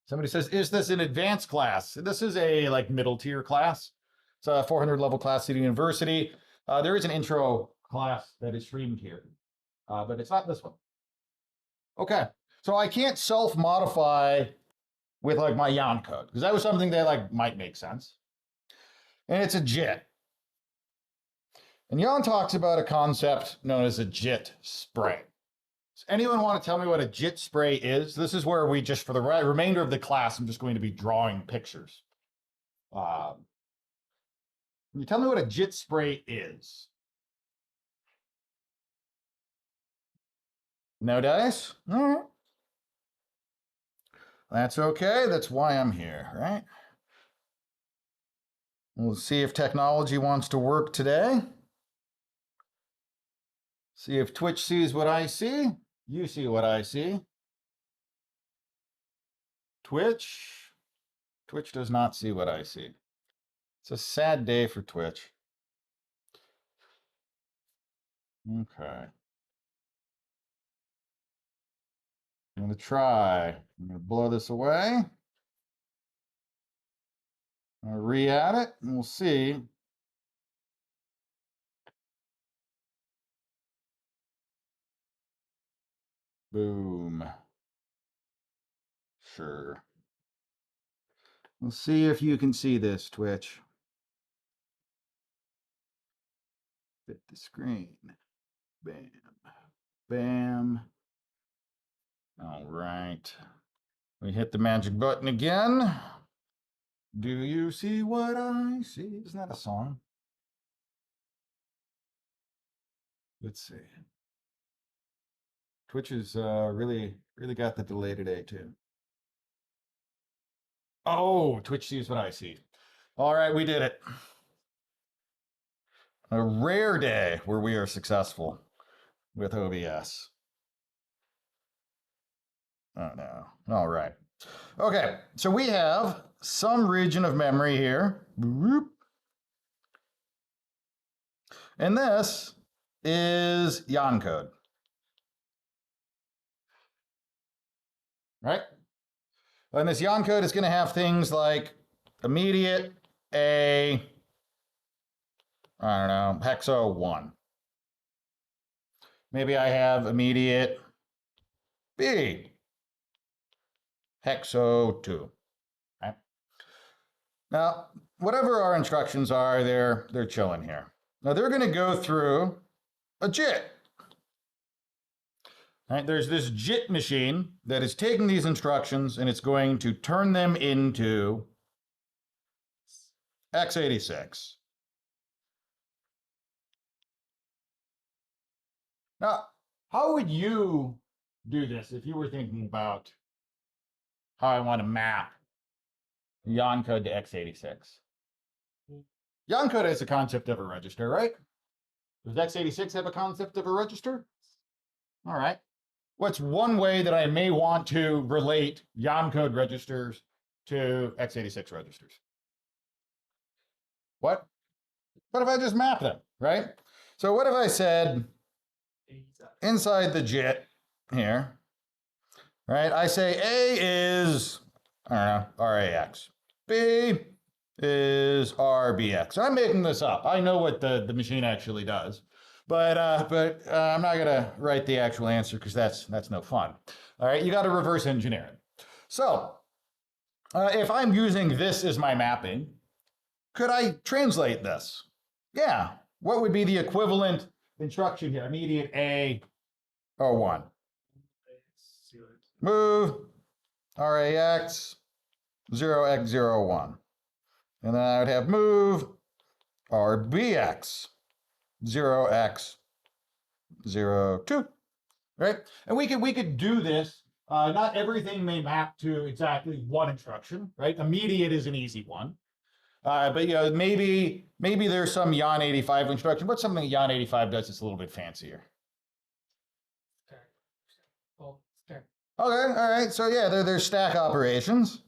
Somebody says, is this an advanced class? This is a like middle tier class. It's a 400 level class at university. There is an intro class that is streamed here, but it's not this one. Okay, so I can't self-modify with like my yarn code, because that was something that like might make sense. And it's a JIT. And Jan talks about a concept known as a JIT spray. Does anyone want to tell me what a JIT spray is? This is where we just, for the remainder of the class, I'm just going to be drawing pictures. Can you tell me what a JIT spray is? No dice? All right. That's okay. That's why I'm here, right? We'll see if technology wants to work today. See if Twitch sees what I see. You see what I see. Twitch does not see what I see. It's a sad day for Twitch. Okay. I'm going to try. I'm going to blow this away. I'll re-add it, and we'll see. Boom. Sure. We'll see if you can see this, Twitch. Fit the screen. Bam. Bam. All right. We hit the magic button again. Do you see what I see? Isn't that a song? Let's see. Twitch has really got the delay today too. Oh, Twitch sees what I see. All right, we did it. A rare day where we are successful with OBS. Oh no. All right. Okay, so we have some region of memory here. And this is Yan code. Right? And this Yan code is going to have things like immediate A, I don't know, hexo 1. Maybe I have immediate B, hexo 2. Right? Now, whatever our instructions are, they're chilling here. Now they're going to go through a JIT. Right? There's this JIT machine that is taking these instructions and it's going to turn them into x86. Now, how would you do this if you were thinking about how I want to map Yan code to x86? Yan code has a concept of a register, right? Does x86 have a concept of a register? All right. What's one way that I may want to relate Yan code registers to x86 registers? What? What if I just map them, right? So what if I said inside the JIT here, right? I say A is, I don't know, RAX. B is RBX. I'm making this up. I know what the machine actually does, but I'm not gonna write the actual answer because that's no fun. All right, you got to reverse engineer it. So if I'm using this as my mapping, could I translate this? Yeah. What would be the equivalent instruction here? Immediate A or 1. Move RAX 0x01. And then I would have move RBX 0x02. Right? And we could do this. Not everything may map to exactly one instruction, right? Immediate is an easy one. But you know, maybe there's some Yan 85 instruction. What's something Yan 85 does that's a little bit fancier? Okay, all right. So yeah, there's stack operations,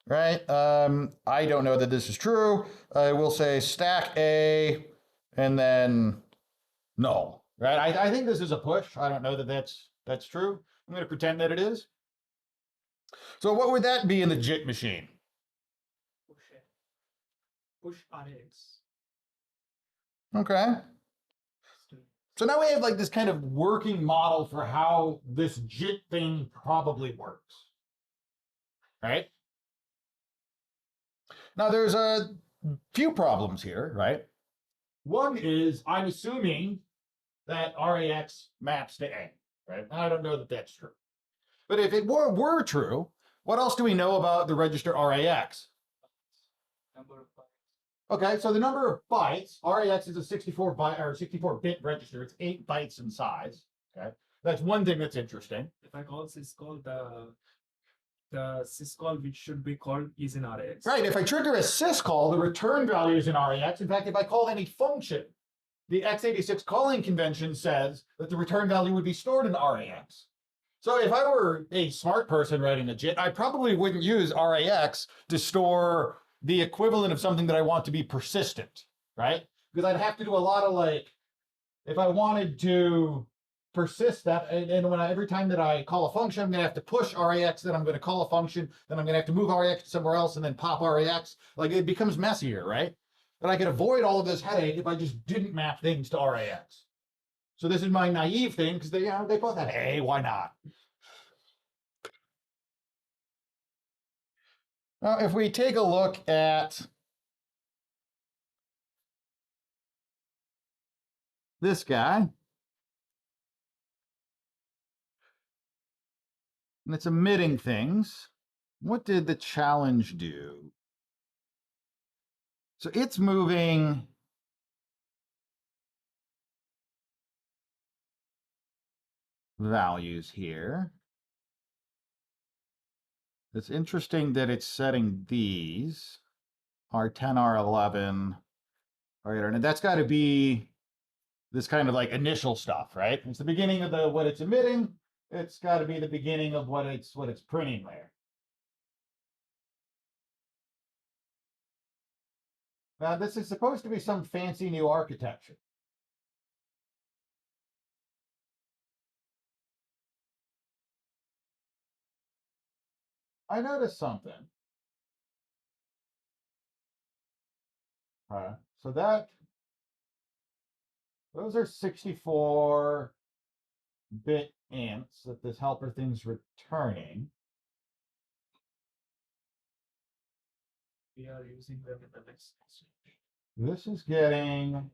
right? I don't know that this is true. I will say stack A and then null, right? I think this is a push. I don't know that that's true. I'm going to pretend that it is. So what would that be in the JIT machine? Push RX. Okay. So now we have like this kind of working model for how this JIT thing probably works, right? Now there's a few problems here, right? One is I'm assuming that RAX maps to A, right? I don't know that that's true. But if it were true, what else do we know about the register RAX? Number of bytes. Okay, so the number of bytes, RAX is a 64-bit register. It's 8 bytes in size. Okay, that's one thing that's interesting. If I call syscall, the syscall which should be called is in RAX. Right, if I trigger a syscall, the return value is in RAX. In fact, if I call any function, the x86 calling convention says that the return value would be stored in RAX. So if I were a smart person writing a JIT, I probably wouldn't use RAX to store the equivalent of something that I want to be persistent, right? Because I'd have to do a lot of like, if I wanted to persist that, and when every time that I call a function, I'm going to have to push RAX, then I'm going to call a function, then I'm going to have to move RAX to somewhere else and then pop RAX. Like it becomes messier, right? But I could avoid all of this headache if I just didn't map things to RAX. So this is my naive thing because they both had A, why not? Now, if we take a look at this guy, and it's emitting things. What did the challenge do? So it's moving values here. It's interesting that it's setting these R10, R11, R8, and that's got to be this kind of like initial stuff, right? It's the beginning of the what it's emitting. It's got to be the beginning of what it's printing there. Now this is supposed to be some fancy new architecture. I noticed something. So those are 64-bit ints that this helper thing's returning. We are using them in the next stage. This is getting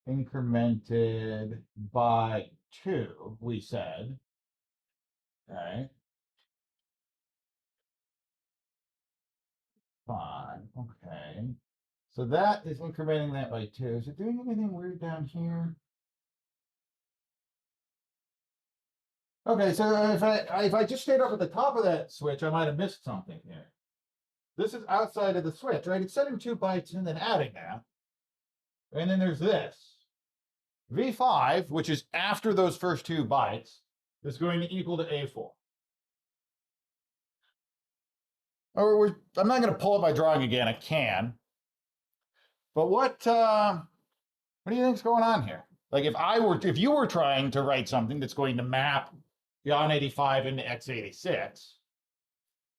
incremented by 2, we said. Right. Fine. Okay. So that is incrementing that by 2. Is it doing anything weird down here? Okay, so if I just stayed up at the top of that switch, I might have missed something here. This is outside of the switch, right? It's setting 2 bytes and then adding that. And then there's this. V5, which is after those first 2 bytes, is going to equal to A4. Or I'm not going to pull up my drawing again. I can. But what do you think's going on here? Like if you were trying to write something that's going to map Yon 85 into x86,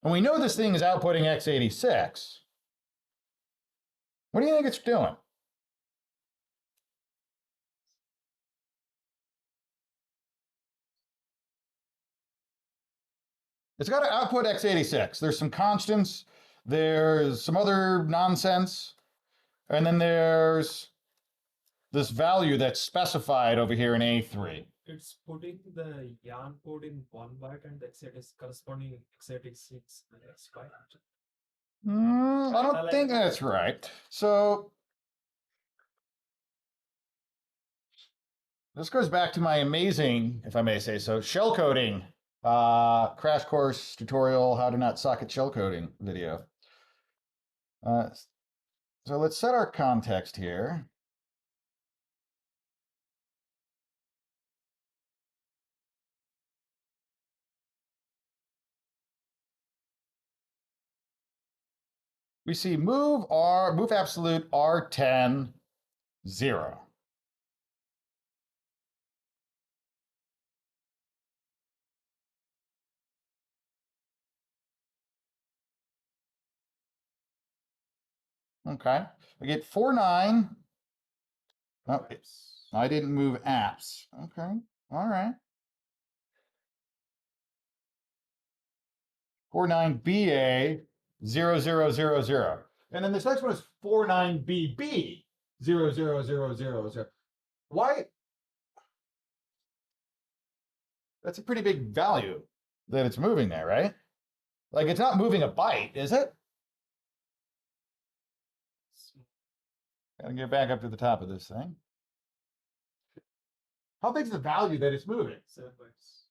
and we know this thing is outputting x86, what do you think it's doing? It's got to output x86. There's some constants, there's some other nonsense, and then there's this value that's specified over here in A3. It's putting the yarn code in 1 byte and the x86 corresponding x86 next byte. I don't think that's right. So this goes back to my amazing, if I may say so, shellcoding crash course tutorial, how to not suck at shellcoding video. So let's set our context here. We see move absolute R10 0. Okay, I get 49. Oh, I didn't move apps. Okay, all right. 49BA 0000. And then this next one is 49BB 00000. Why? That's a pretty big value that it's moving there, right? Like it's not moving a byte, is it? Gotta get back up to the top of this thing. How big's the value that it's moving? 7 bytes.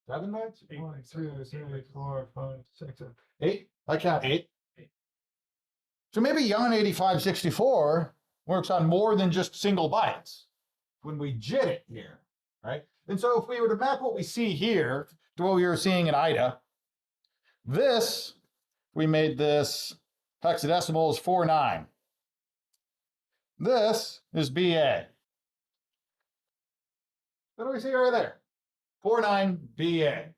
7 bytes? 8 1, bytes. 2, 3, 4, 5, 6, 7. 8? I count 8. So maybe Yon 8564 works on more than just single bytes when we JIT it here, right? And so if we were to map what we see here to what we were seeing in IDA, this, we made this hexadecimal is 49. This is BA. What do we see right there? 49BA.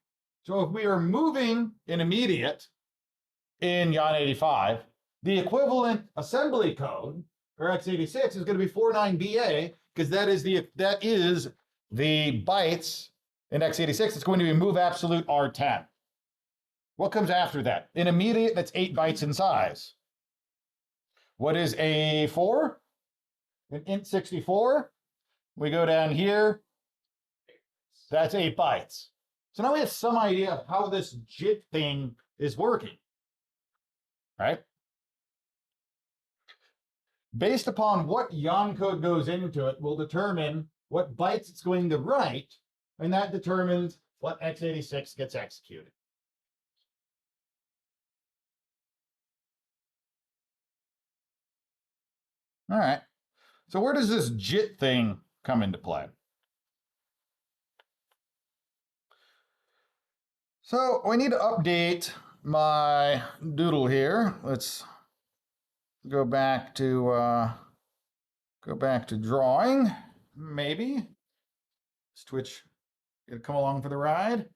So if we are moving an immediate in Yon 85, the equivalent assembly code for x86 is going to be 49BA because that is the bytes in x86. It's going to be move absolute R10. What comes after that? An immediate that's 8 bytes in size. What is A4? An int 64. We go down here. That's 8 bytes. So now we have some idea of how this JIT thing is working, right? based upon what Yarn code goes into it, will determine what bytes it's going to write, and that determines what x86 gets executed. All right. So where does this JIT thing come into play? So we need to update my doodle here. Let's go back to drawing. Maybe. Is Twitch gonna come along for the ride?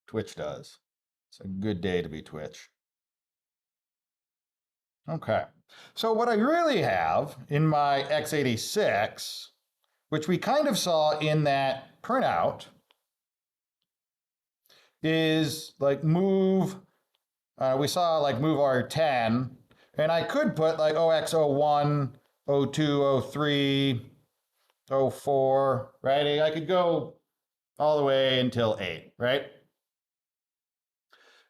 Twitch does. It's a good day to be Twitch. Okay. So what I really have in my x86, which we kind of saw in that printout, is like move, we saw like move R10, and I could put like OX01, 02, 03, 04, right? I could go all the way until 8, right?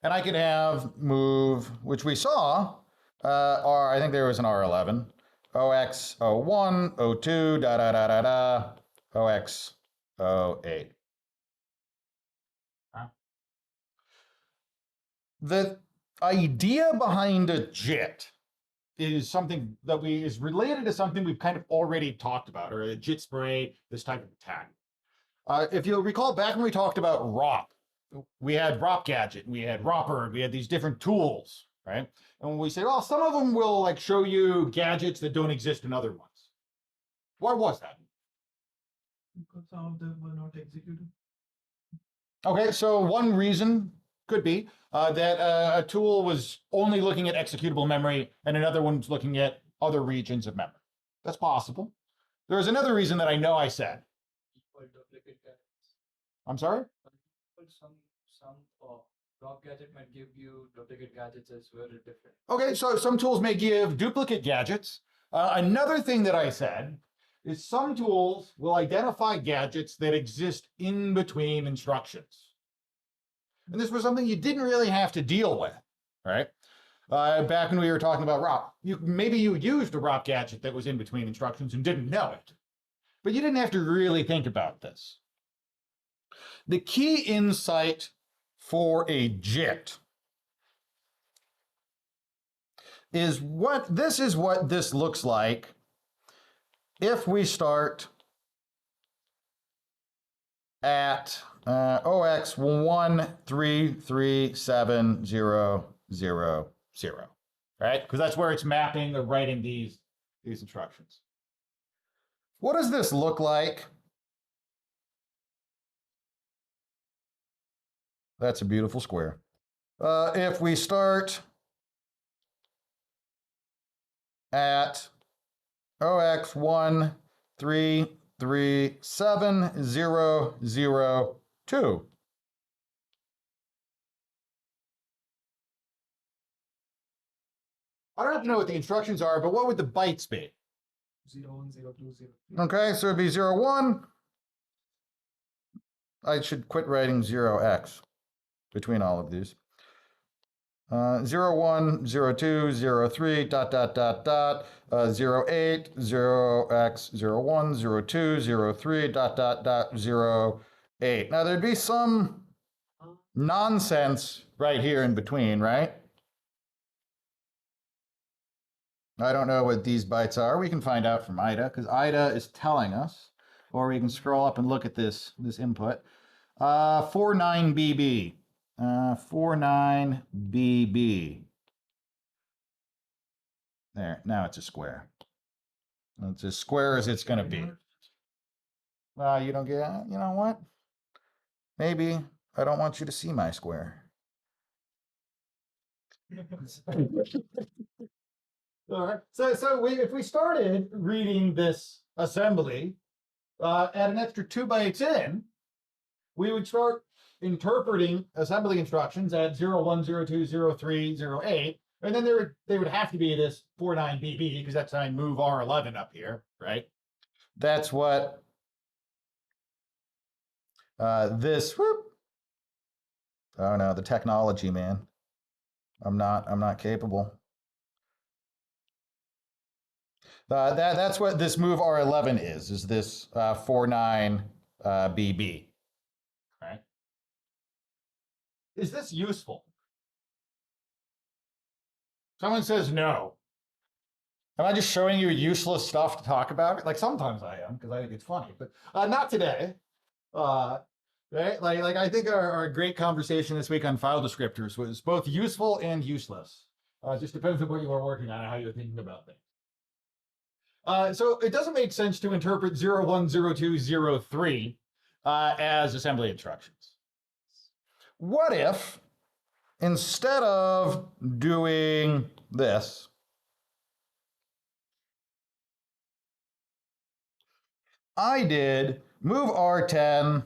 And I could have move, which we saw, I think there was an R11, OX01, 02, da da da da da, OX08. The idea behind a JIT is something that is related to something we've kind of already talked about, or a JIT spray, this type of attack. If you'll recall back when we talked about ROP, we had ROP gadget, we had ROPper, we had these different tools, right? And when we say, well, some of them will like show you gadgets that don't exist in other ones. Why was that? Because some of them were not executed. Okay, so one reason could be that a tool was only looking at executable memory and another one's looking at other regions of memory. That's possible. There was another reason that I know I said. I'm sorry? Some ROP gadget might give you duplicate gadgets as well. Different. Okay, so some tools may give duplicate gadgets. Another thing that I said is some tools will identify gadgets that exist in between instructions. And this was something you didn't really have to deal with, right? Back when we were talking about ROP, maybe you used a ROP gadget that was in between instructions and didn't know it, but you didn't have to really think about this. The key insight for a JIT is what this looks like if we start at OX133700, right? Because that's where it's mapping or writing these instructions. What does this look like? That's a beautiful square. If we start at OX13370002. I don't have to know what the instructions are, but what would the bytes be? 01, 02, 03. Okay, so it'd be 01. I should quit writing 0x between all of these. 01, 02, 03, dot, dot, dot, dot, 08, 0x, 01, 02, 03, dot, dot, dot, 08. Now, there'd be some nonsense right here in between, right? I don't know what these bytes are. We can find out from IDA, because IDA is telling us, or we can scroll up and look at this input. 49BB. 49BB. There, now it's a square. It's as square as it's going to be. Well, you don't get, you know what? Maybe I don't want you to see my square. All right. So if we started reading this assembly, add an extra 2 bytes in, we would start interpreting assembly instructions at 01, 02, 03, 08, and then they would have to be this 49BB because that's how I move R11 up here, right? That's what this. Whoop. Oh no, the technology, man. I'm not capable. That's what this move R11 is this 49 BB. Right? Is this useful? Someone says no. Am I just showing you useless stuff to talk about? Like sometimes I am because I think it's funny, but not today. Right? Like I think our great conversation this week on file descriptors was both useful and useless. Just depends on what you are working on and how you're thinking about things. So it doesn't make sense to interpret 010203 as assembly instructions. What if instead of doing this, I did move R10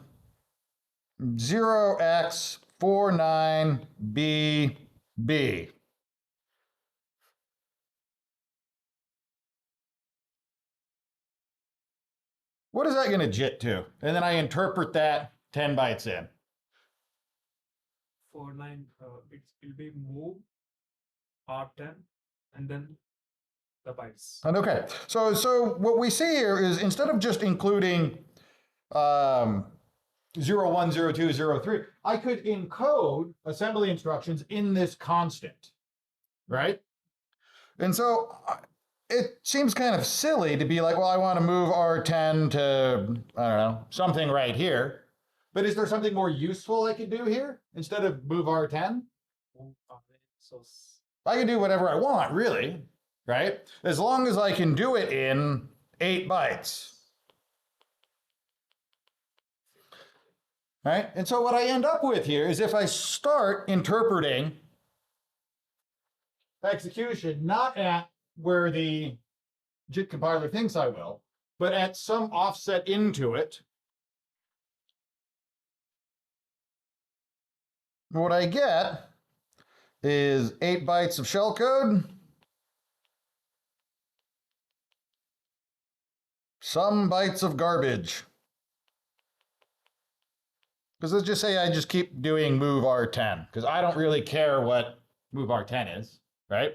0x49BB. What is that going to JIT to? And then I interpret that 10 bytes in. 49, it will be move R10 and then the bytes. And okay, so what we see here is instead of just including 010203, I could encode assembly instructions in this constant, right? And so it seems kind of silly to be like, well, I want to move R10 to, I don't know, something right here. But is there something more useful I could do here instead of move R10? I can do whatever I want, really, right? As long as I can do it in 8 bytes. Right? And so what I end up with here is if I start interpreting execution not at where the JIT compiler thinks I will, but at some offset into it, what I get is 8 bytes of shellcode, some bytes of garbage. Because let's just say I just keep doing move R10, because I don't really care what move R10 is, right?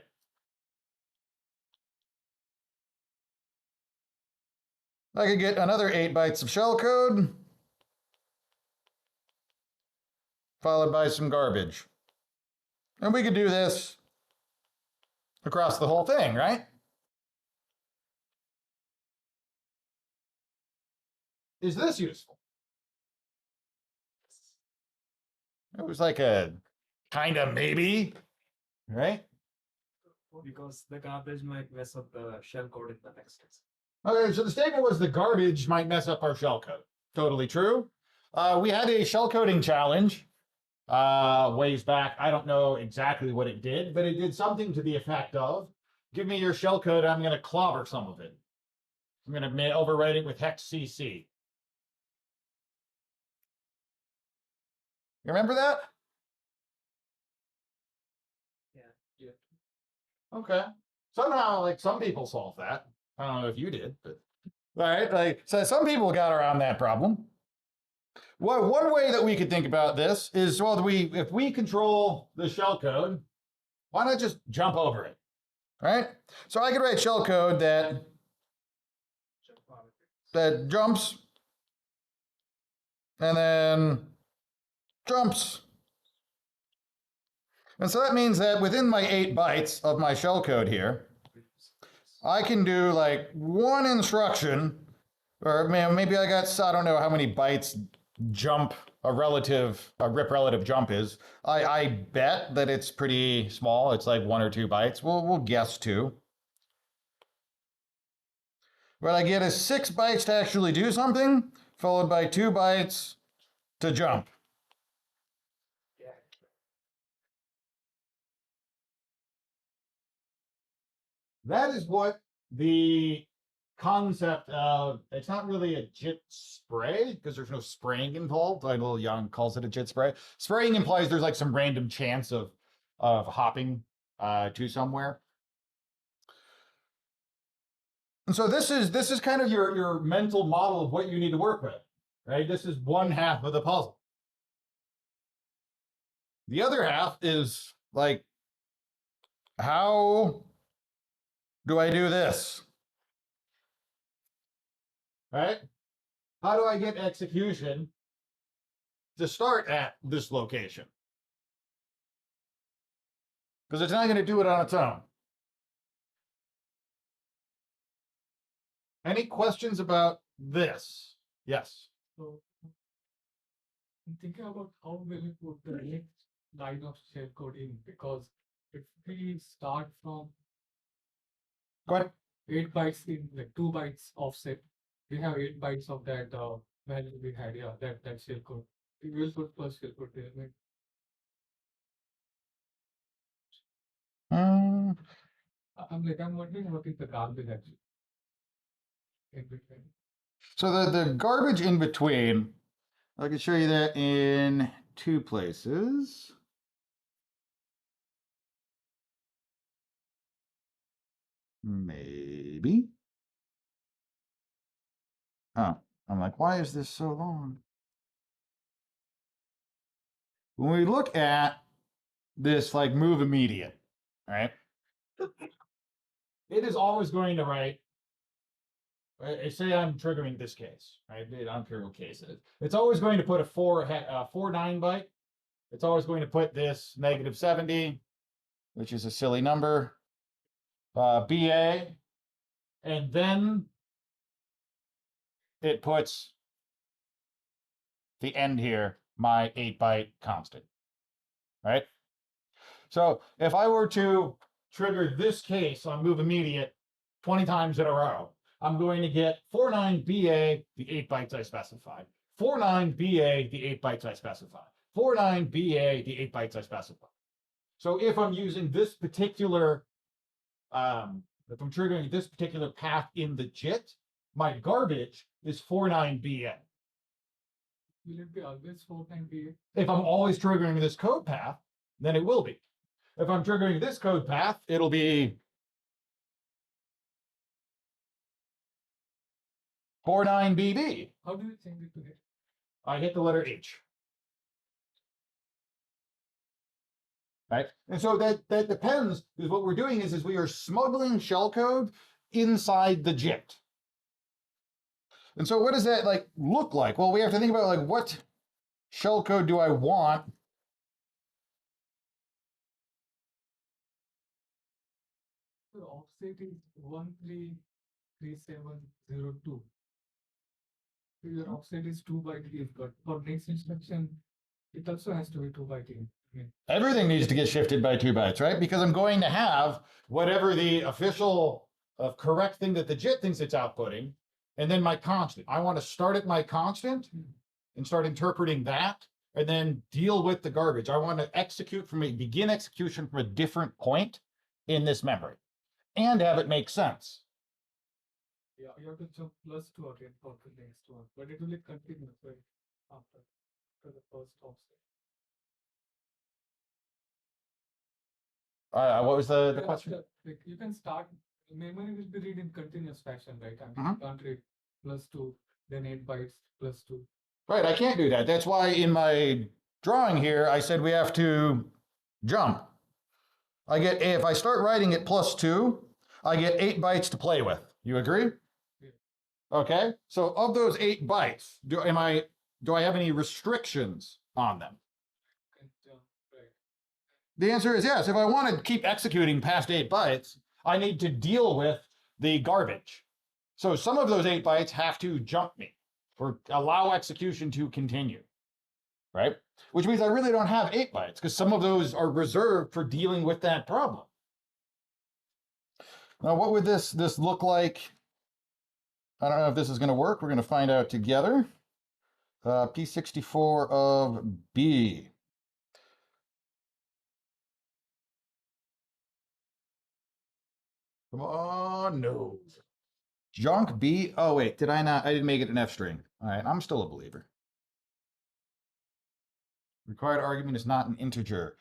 I could get another 8 bytes of shellcode, followed by some garbage. And we could do this across the whole thing, right? Is this useful? It was like a kind of maybe, right? Because the garbage might mess up the shell code in the next step. Okay, so the statement was the garbage might mess up our shellcode. Totally true. We had a shellcoding challenge ways back. I don't know exactly what it did, but it did something to the effect of, give me your shellcode, I'm going to clobber some of it. I'm going to overwrite it with hex CC. You remember that? Yeah. Okay. Somehow, like some people solve that. I don't know if you did, but all right. Like, so some people got around that problem. Well, one way that we could think about this is, well, if we control the shellcode, why not just jump over it, right? So I could write shellcode that jumps and then jumps. And so that means that within my 8 bytes of my shellcode here, I can do like one instruction, or maybe I don't know how many bytes jump a rip relative jump is. I bet that it's pretty small. It's like 1 or 2 bytes. We'll guess 2. What I get is 6 bytes to actually do something, followed by 2 bytes to jump. That is what the concept of, it's not really a JIT spray because there's no spraying involved. I know Young calls it a JIT spray. Spraying implies there's like some random chance of hopping to somewhere. And so this is kind of your mental model of what you need to work with, right? This is one half of the puzzle. The other half is like, how do I do this? right? How do I get execution to start at this location? Because it's not going to do it on its own. Any questions about this? Yes. So I'm thinking about how will we put the next line of shellcode in, because if we start from Go ahead. 8 bytes in like 2 bytes offset, we have 8 bytes of that value we had, yeah, that shellcode. We will put first shellcode there. Like, Um, I'm wondering what is the garbage actually in between. so the garbage in between, I can show you that in two places. Maybe. Oh, I'm like, why is this so long? When we look at this like move immediate, right? It is always going to write, say I'm triggering this case, right? I don't care what case it is. It's always going to put a 4.9 byte. It's always going to put this -70, which is a silly number, BA, and then it puts the end here, my 8-byte constant, right? So if I were to trigger this case on move immediate 20 times in a row, I'm going to get 49BA, the 8 bytes I specified, 49BA, the 8 bytes I specified, 49BA, the 8 bytes I specified. So if I'm using this particular, if I'm triggering this particular path in the JIT, my garbage is 49BA. Will it be always 4.8? If I'm always triggering this code path, then it will be. If I'm triggering this code path, it'll be 49BB. How do you change it to hit? I hit the letter H. Right? And so that depends, because what we're doing is we are smuggling shellcode inside the JIT. And so what does that like look like? Well, we have to think about like what shellcode do I want? The offset is 133702. Your offset is 2 byte in, but for next instruction, it also has to be 2 byte in. Everything needs to get shifted by 2 bytes, right? Because I'm going to have whatever the official correct thing that the JIT thinks it's outputting, and then my constant. I want to start at my constant and start interpreting that, and then deal with the garbage. I want to begin execution from a different point in this memory, and have it make sense. Yeah, you have to jump +2 again for the next one, but it will be continuous right after the first offset. What was the Yeah, question? like you can start, memory will be read in continuous fashion, right? I mean, Mhm. you can't read +2, then 8 bytes +2. Right, I can't do that. That's why in my drawing here, I said we have to jump. If I start writing it +2, I get 8 bytes to play with. You agree? Yeah. Okay. So of those 8 bytes, do I have any restrictions on them? Can jump, right? The answer is yes. If I want to keep executing past 8 bytes, I need to deal with the garbage. So some of those 8 bytes have to jump me or allow execution to continue, right? Which means I really don't have 8 bytes because some of those are reserved for dealing with that problem. Now, what would this look like? I don't know if this is going to work. We're going to find out together. P64 of B. Come on, no. Junk B. Oh, wait, did I not? I didn't make it an F string. All right, I'm still a believer. Required argument is not an integer.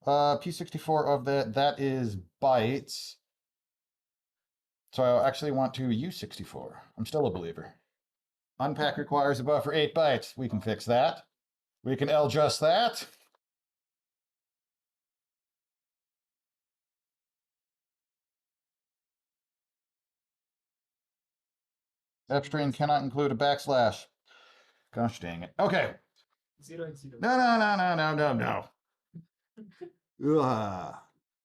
P64 of that is bytes. So I actually want to use 64. I'm still a believer. Unpack requires a buffer 8 bytes. We can fix that. We can L-just that. F string cannot include a backslash. Gosh dang it. Okay. 0 and 0. No. Ugh.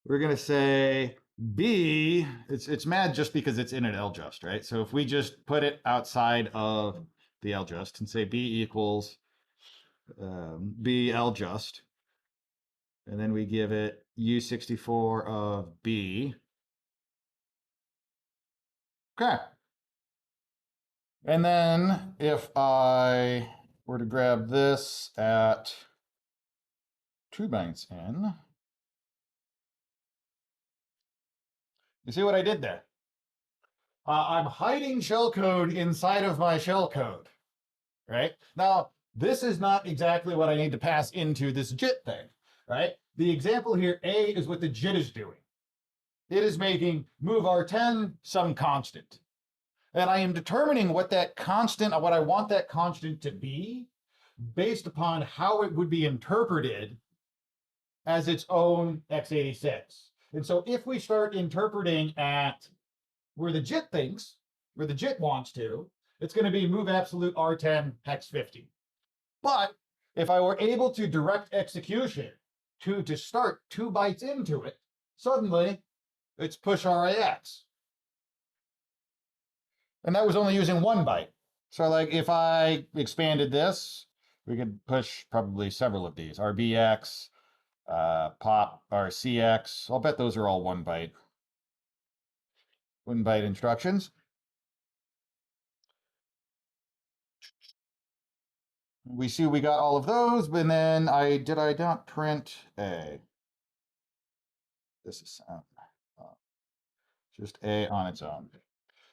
We're gonna say B. It's mad just because it's in an L-just, right? So if we just put it outside of the L-just and say B equals B L-just, and then we give it U64 of B. Okay. And then if I were to grab this at 2 bytes in, you see what I did there? I'm hiding shellcode inside of my shellcode, right? Now, this is not exactly what I need to pass into this JIT thing, right? The example here, A, is what the JIT is doing. It is making move R10 some constant. And I am determining what that constant, what I want that constant to be based upon how it would be interpreted as its own x86. And so if we start interpreting at where the JIT thinks, where the JIT wants to, it's going to be move absolute R10 hex 50. But if I were able to direct execution to start 2 bytes into it, suddenly it's push RAX. And that was only using 1 byte. So like if I expanded this, we could push probably several of these. RBX, pop, RCX. I'll bet those are all 1 byte. 1 byte instructions. We see we got all of those, but then I not print A. This is just A on its own.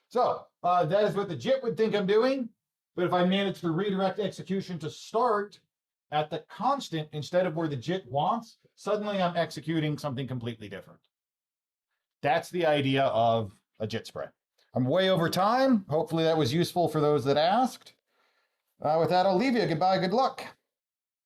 So that is what the JIT would think I'm doing. But if I manage to redirect execution to start at the constant instead of where the JIT wants, suddenly I'm executing something completely different. That's the idea of a JIT spray. I'm way over time. Hopefully that was useful for those that asked. With that, I'll leave you. Goodbye. Good luck.